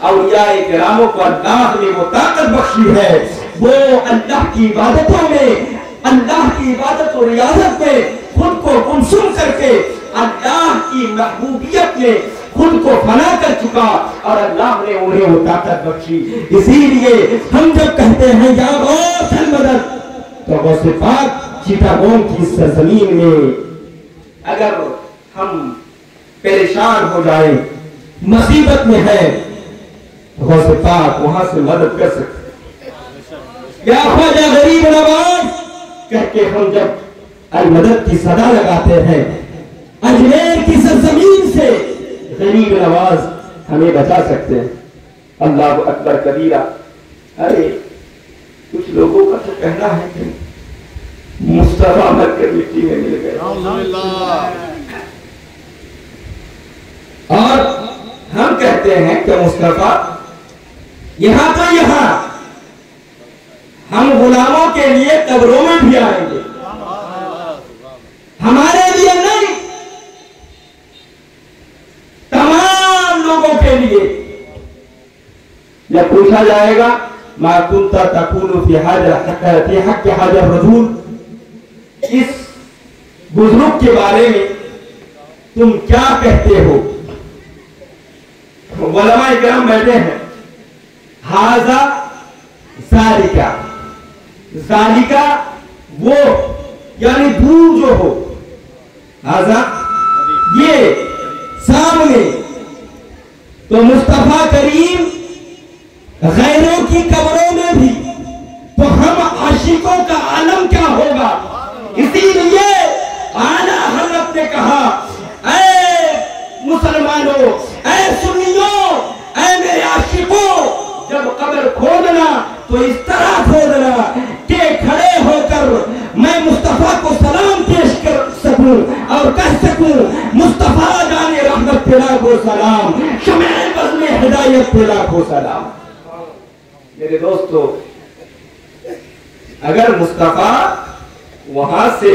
[SPEAKER 2] औलियाए किरामों को अल्लाह ने वो ताकत बख्शी है, वो अल्लाह की इबादतों में, अल्लाह की इबादत और रियाजत में खुद को गुमसुम करके अल्लाह की महबूबियत में खुद को फना कर चुका और अल्लाह ने उन्हें वो ताकत बख्शी। इसीलिए हम जब कहते हैं या गौसल मदद, तो गौसे पाक चिटागोंग की सरजमीन में अगर हम परेशान हो जाए, मुसीबत में है, तो गौसे पाक वहां से मदद कर सकते। या ख्वाजा गरीब नवाज कह के हम जब अल मदद की सदा लगाते हैं, अजमेर की सरजमीन से गरीब नवाज हमें बचा सकते हैं। अल्लाह अकबर कबीरा। अरे कुछ लोगों का तो कहना है कि मुस्तफा मरकर मिट्टी में मिल गए और हम कहते हैं कि मुस्तफा यहां तो यहां हम गुलामों के लिए कब्रों में भी आएंगे, हमारे लिए नहीं, तमाम लोगों के लिए। जब पूछा जाएगा मा कुंता तकुलु फी हक़ हाज़ा रजूल, इस बुजुर्ग के बारे में तुम क्या कहते हो? उलमा इकराम बैठे हैं। हाजा जालिका, जालिका वो यानी दूर जो हो, हाजा ये सामने। तो मुस्तफा करीम गैरों की कब्रों में भी, तो हम आशिकों का आलम क्या होगा। इसीलिए आला हज़रत ने कहा, ऐ मुसलमानों, ऐ सुन्नियों, ऐ मेरे आशिकों, जब कब्र खोदना तो इस तरह खोदना कि खड़े होकर मैं मुस्तफा को सलाम पेश कर सकूं और कह सकूं, मुस्तफा जाने रहमत तेरा को सलाम, शमे बज़्म हिदायत तेरा को सलाम। मेरे दोस्तों, अगर मुस्तफा वहां से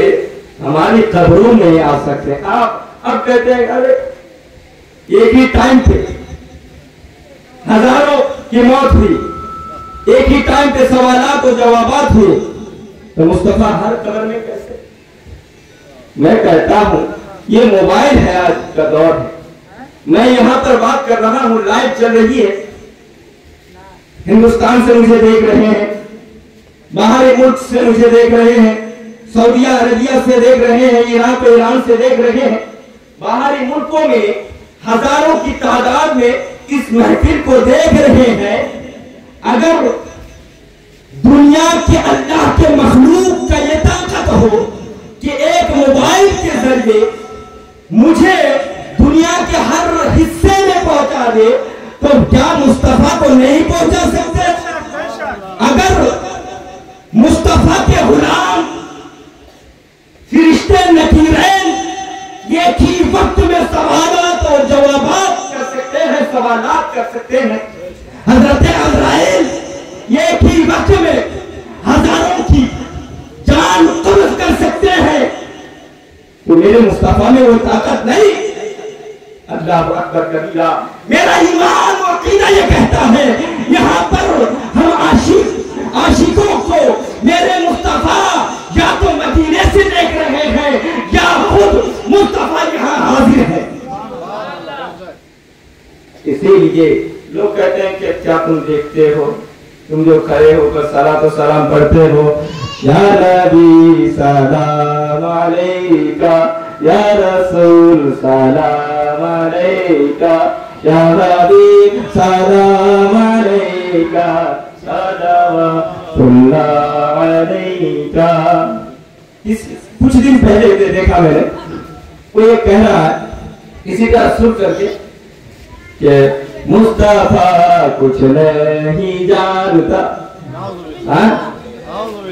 [SPEAKER 2] हमारी कब्रों में आ सकते हैं, आप अब कहते हैं अरे एक ही टाइम पे हजारों की मौत हुई, एक ही टाइम पे सवालात और जवाबात हुए, तो मुस्तफा हर कब्र में कैसे। मैं कहता हूं ये मोबाइल है, आज का दौर है। मैं यहां पर बात कर रहा हूं, लाइव चल रही है, हिंदुस्तान से मुझे देख रहे हैं, बाहरी मुल्क से मुझे देख रहे हैं, सऊदी अरबिया से देख रहे हैं, ईरान से देख रहे हैं। बाहरी मुल्कों में हजारों की तादाद में इस महफिल को देख रहे हैं। अगर दुनिया के अल्लाह के मखलूक का ये ताकत हो कि एक मोबाइल के जरिए मुझे दुनिया के हर हिस्से में पहुंचा दे, तो क्या मुस्तफा को नहीं पहुंचा सकते। अगर मुस्तफा के गुलाम फिरिश्ते नकीरैन एक ही वक्त में सवालात और जवाबात कर सकते हैं, सवालात कर सकते हैं। हजरत अज़राइल एक ही वक्त में हजारों की जान कब्ज़ कर सकते हैं, तो मेरे मुस्तफा में वो ताकत नहीं। अल्लाह अकबर कबीरा। मेरा ईमान और अकीदा ये कहता है, यहाँ पर हम आशिकों को मेरे मुस्तफा या तो मदीने से देख रहे हैं या खुद मुस्तफा यहाँ हाजिर है। इसीलिए लोग कहते हैं कि क्या तुम देखते हो, तुम जो खड़े होकर सलात और सलाम पढ़ते हो, या नबी सलाम अलैका, या रसूल सलाम अलैका, या हबीब सलाम अलैका, सलावतुल्लाह अलैका। कुछ दिन पहले देखा मैंने, वो ये कह रहा है इसी का सुन करके कि मुस्तफा कुछ नहीं जानता,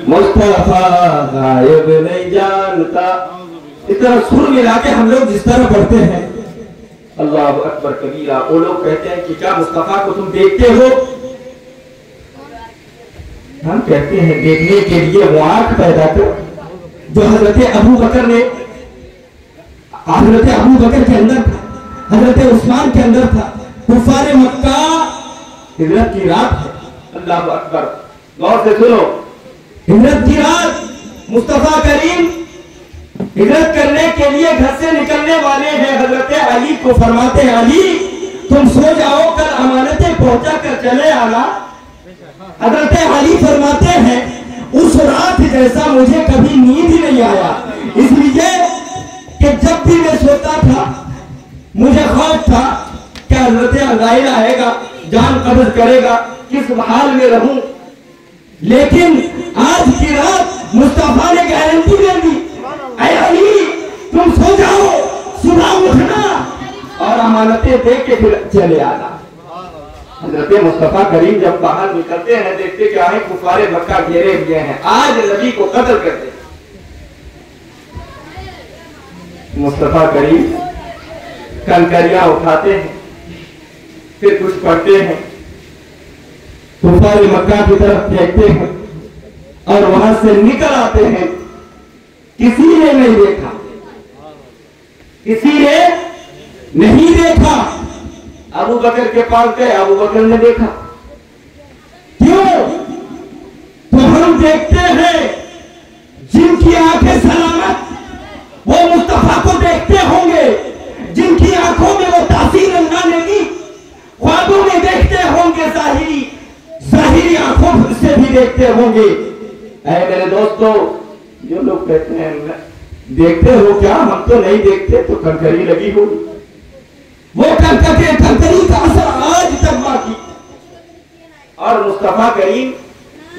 [SPEAKER 2] मुस्तफा गायब नहीं जानता। इस तरह सुर मिला के हम लोग जिस तरह पढ़ते हैं, अल्लाह अकबर कबीरा। वो लोग कहते हैं कि क्या मुस्तफा को तुम देखते हो। हम कहते हैं देखने के लिए वो आंख पैदा कर जो हजरत अबू बकर के अंदर था, हजरत उस्मान के अंदर था। कुफारे मक्का हिजरत की रात है। अल्लाह अकबर, गौर से सुनो, हिजरत की रात। मुस्तफा करीम हिजरत करने के लिए घर से निकलने वाले हैं। हजरत अली को फरमाते हैं, अली तुम सो जाओ, कल अमानतें पहुंचा कर चले आना। हजरत अली फरमाते हैं, उस रात जैसा मुझे कभी नींद ही नहीं आया, इसलिए कि जब भी मैं सोता था मुझे खौफ था कि हजरत अज़राइल आएगा, जान कब्ज़ करेगा, किस हाल में रहूं। लेकिन आज की रात मुस्तफा ने गारंटी दे दी, ऐ अली तुम सो जाओ, सुबह उठना और अमानतें दे के फिर चले आना। हजरत मुस्तफा करीम जब बाहर निकलते हैं, देखते क्या है, कुफारे मक्का घेरे हुए हैं, आज नबी को कत्ल कर दे। मुस्तफा करीम कंकरियां उठाते हैं, फिर कुछ पढ़ते हैं, कुफारे मक्का की तरफ फेंकते हैं और वहां से निकल आते हैं। किसी ने नहीं देखा, किसी ने नहीं देखा। अबू बकर के पास गए, अबू बकर ने देखा। क्यों? तो हम देखते हैं जिनकी आंखें सलामत वो मुस्तफा को देखते होंगे, जिनकी आंखों में वो तासीर अल्लाह ने दी, देखते होंगे। ऐ मेरे दोस्तों, जो लोग कहते हैं देखते हो क्या, हम तो नहीं देखते, तो कंकरी लगी होगी। वो कंकरी का असर आज तक बाकी। और मुस्तफा करीम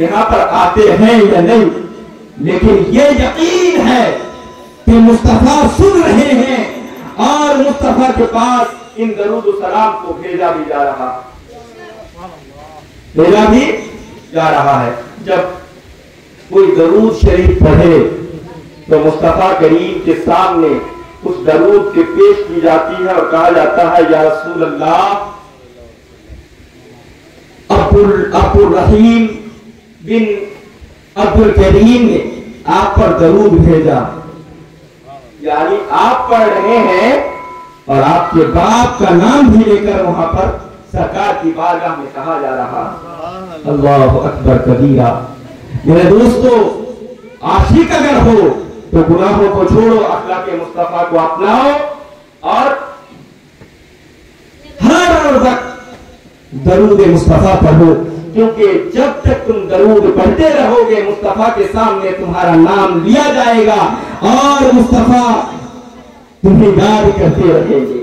[SPEAKER 2] यहाँ पर आते हैं या नहीं, लेकिन ये यकीन है कि मुस्तफा सुन रहे हैं और मुस्तफा के पास इन दरूद सलाम को भेजा भी जा रहा है। जब कोई दरूद शरीफ पढ़े तो मुस्तफा करीम के सामने उस दरूद के पेश की जाती है और कहा जाता है, या रसूल अल्लाह, अब्दुल रहीम बिन अब्दुल करीम ने आप पर दरूद भेजा। यानी आप पढ़ रहे हैं और आपके बाप का नाम भी लेकर वहां पर सरकार की बारगाह में कहा जा रहा। अल्लाह अकबर कबीरा। मेरे दोस्तों, आशिक अगर हो तो गुनाहों को छोड़ो, अखलाके मुस्तफा को अपनाओ और हर वक्त दरूद मुस्तफा पढ़ो, क्योंकि जब तक तुम दरूद पढ़ते रहोगे मुस्तफा के सामने तुम्हारा नाम लिया जाएगा और मुस्तफा तुम्हें याद करते रहेंगे।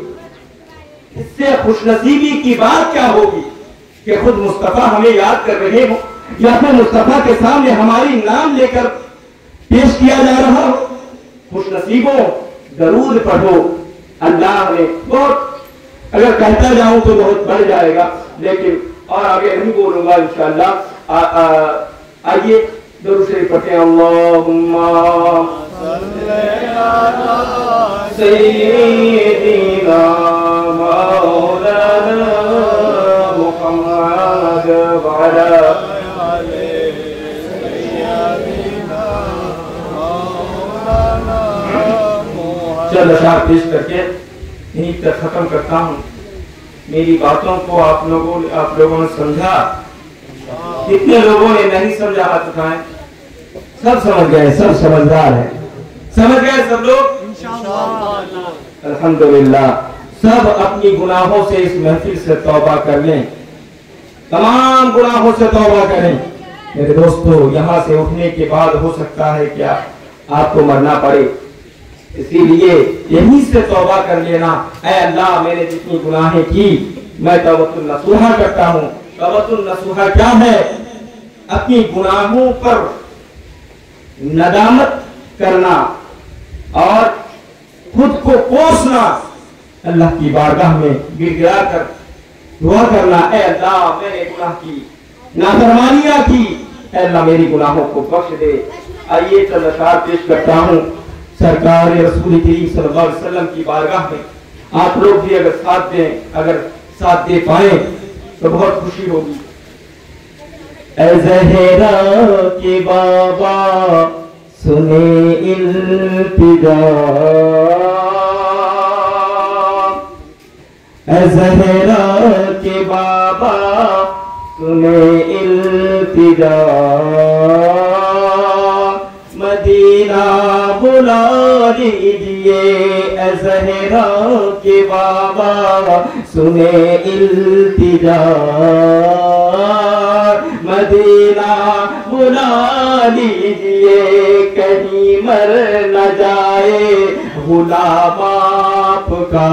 [SPEAKER 2] इससे खुशनसीबी की बात क्या होगी कि खुद मुस्तफा हमें याद कर रहे हो या फिर मुस्तफा के सामने हमारी नाम लेकर पेश किया जा रहा हो। खुशनसीबों, दरूद पढ़ो। अल्लाह ने बहुत, अगर कहता जाऊं तो बहुत बढ़ जाएगा, लेकिन और आगे नहीं बोलूंगा इंशाअल्लाह। आइए दरूद शरीफ पढ़ते हैं। अल्लाहुम्मा सय्यिदना मौलाना मुहम्मद व अला चल अशार पेश करके यहीं तक खत्म करता हूँ। मेरी बातों को आप लोगों ने समझा? कितने लोगों ने नहीं समझा? हाथ उठाएं। सब समझ गए, सब समझदार है, समझ गए सब लोग इंशाअल्लाह। अल्हम्दुलिल्लाह। सब अपनी गुनाहों से इस महफिल से तौबा कर लें, तमाम गुनाहों से तौबा करें। मेरे दोस्तों, यहाँ से उठने के बाद हो सकता है क्या आपको मरना पड़े, इसीलिए यहीं से तौबा कर लेना। ऐ अल्लाह, मैंने जितनी गुनाहें की मैं तौबतुन नसूहा करता हूँ। तौबतुन नसूहा क्या है? अपनी गुनाहों पर नदामत करना और खुद को कोसना, अल्लाह की बारगाह में गिड़गिड़ा कर दुआ करना, ऐ अल्लाह मैंने गुनाह की, नाफरमानियां की, ऐ अल्लाह मेरी गुनाहों को बख्श दे। आइए चंद अशआर पेश करता हूँ सरकार रसूल करीम सल्लल्लाहु अलैहि वसल्लम की बारगाह में। आप लोग भी अगर साथ दे पाए तो बहुत खुशी होगी। ऐ ज़हरा के बाबा सुने इल्तिजा, ऐ ज़हरा के बाबा सुने इल्तिजा, मदीना बुला लीजिए। ऐ ज़हरा के बाबा सुने इल्तिजा, मदीना बुला लीजिए, कहीं मर न जाए गुलाम आपका,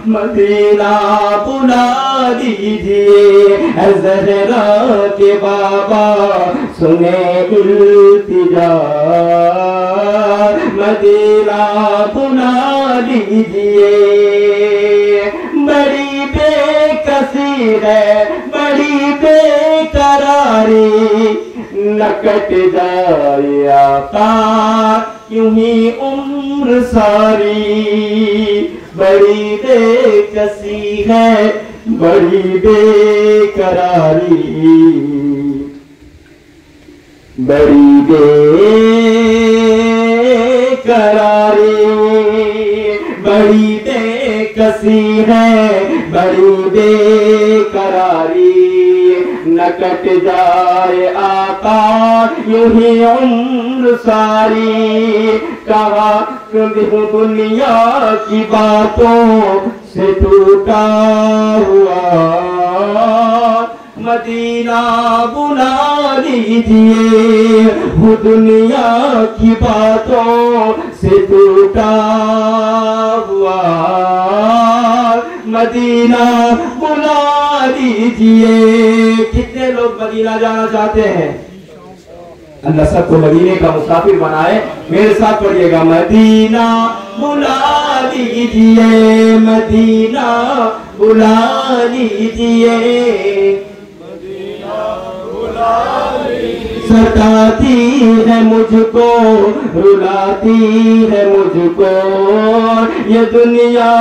[SPEAKER 2] मदीना बुला लीजिए। ऐ ज़हरा के बाबा सुने इल्तिजा, मदीना बुला लीजिए। बड़ी बेकसी है, बड़ी बेकरारी, न कट जाए आका यूं ही उम्र सारी। बड़ी बेकसी है, बड़ी बेकरारी, बड़ी बेकरारी, बड़ी बेकसी है, बड़ी बेकरारी, न कट जाए आका यूं ही उम्र सारी। कहा कभी दुनिया की बातों से टूटा हुआ, मदीना बुला लीजिए, वो दुनिया की बातों से टूटा हुआ मदीना बुला लीजिए। कितने लोग मदीना जाना चाहते हैं? अल्लाह सबको मदीने का मुसाफिर बनाए। मेरे साथ पढ़िएगा, मदीना बुला लीजिए, मदीना बुला लीजिए, सताती है मुझको, रुलाती है मुझको, ये दुनिया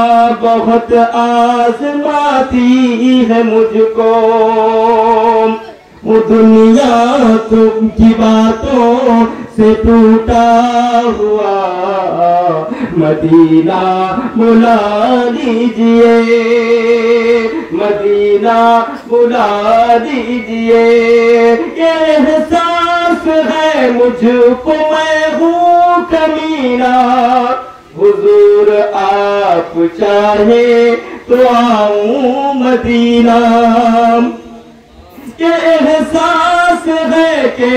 [SPEAKER 2] बहुत आजमाती है मुझको, वो दुनिया तुमकी बातों से टूटा हुआ मदीना बुला लीजिए, मदीना बुला लीजिए। ये एहसास है मुझको, मैं हूँ कमीना, हुजूर आप चाहे तो आऊं मदीना। ये एहसास है कि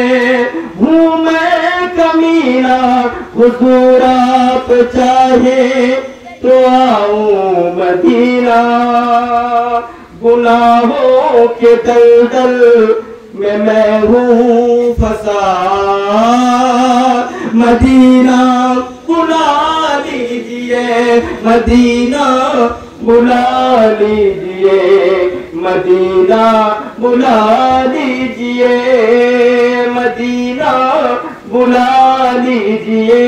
[SPEAKER 2] हूँ मैं कमीना, हुजूर आप चाहे तो आऊं मदीना। गुनाहों के दलदल में मैं हूँ फंसा, मदीना बुला लीजिए, मदीना बुला लीजिए, मदीना बुला लीजिए, मदीना बुला लीजिए,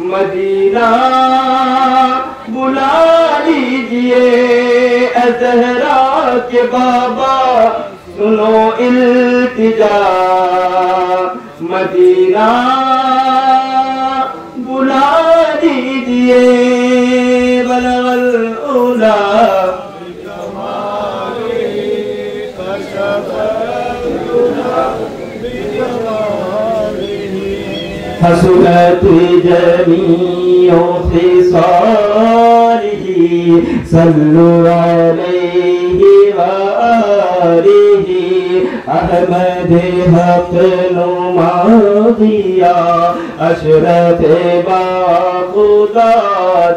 [SPEAKER 2] मदीना बुला लीजिए। ऐ ज़हरा के बाबा सुनो इल्तिजा, मदीना बुला लीजिए। बलगल उला हसनत जमीओ खिसालिही, सल्लु अलैहि वालिही, अहमद हक नुमादिया, अशरफ बाखुदा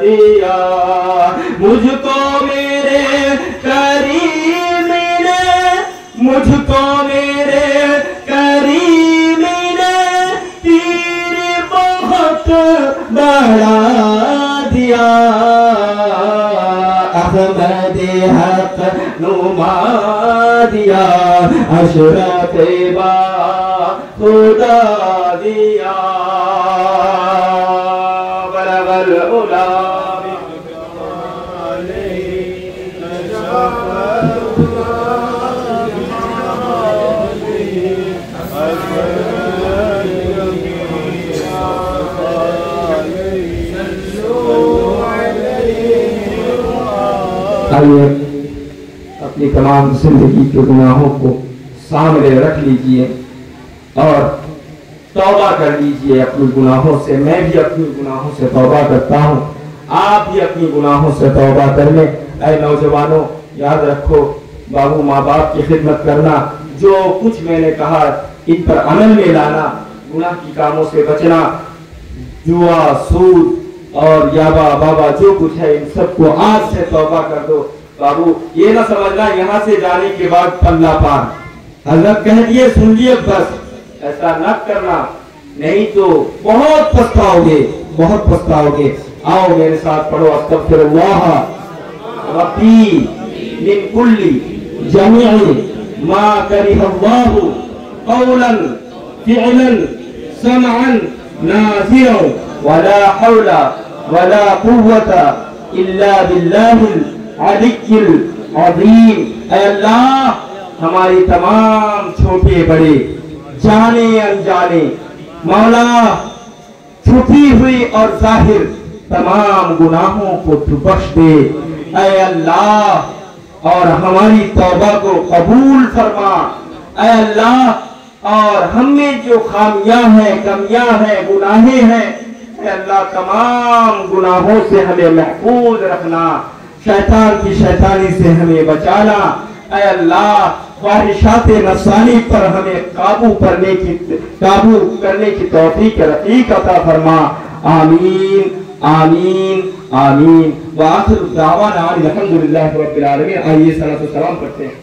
[SPEAKER 2] दिया। मुझको मेरे करीम ने, मुझको मेरे करीम ने तीर बहुत बढ़ा दिया, अहमद हक नुमा दिया, अशरफ खुदा दिया। बलगल उला आइए अपनी तमाम जिंदगी के गुनाहों को सामने रख लीजिए और तौबा कर लीजिए अपने गुनाहों से। मैं भी अपने गुनाहों से तौबा करता हूँ, आप भी अपनी गुनाहों से तौबा कर लें। ऐ नौजवानों, याद रखो, बाबू माँ बाप की खिदमत करना, जो कुछ मैंने कहा इन पर अमल में लाना, गुनाह की कामों से बचना, जुआ सूद और याबा बाबा जो कुछ है इन सबको आज से तौबा कर दो। बाबू ये ना समझना यहाँ से जाने के बाद पल्ला पार, हजरत कह दिए सुन लिए बस, ऐसा न करना, नहीं तो बहुत पछताओगे, बहुत पछताओगे। आओ मेरे साथ पढ़ो, अस्तगफिरुल्लाह रब्बी मिन कुल्ली जमीई मा करिहल्लाहु कौलन फिअलन समअन नाज़िरन वला हौला वला कुव्वता इल्ला बिल्लाहिल अलिय्यिल अज़ीम। ऐ अल्लाह हमारी तमाम छोटे बड़े जाने अनजाने मौला छुपी हुई और जाहिर तमाम गुनाहों को तू बख्श दे ऐ अल्लाह, और हमारी तौबा को कबूल फरमा ऐ अल्लाह। और हमें जो खामियां हैं, कमियां हैं, गुनाहें हैं, ऐ अल्लाह तमाम गुनाहों से हमें महफूज रखना, शैतान की शैतानी से हमें बचाना ऐ अल्लाह। ख्वाहिशात नफ्सानी पर हमें काबू करने की तौफीक रफ़ीक अता फरमा। आमीन आमीन आमीन। व आखिर दावाना अल्हम्दुलिल्लाहि रब्बिल आलमीन। आइए सलात व सलाम करते हैं।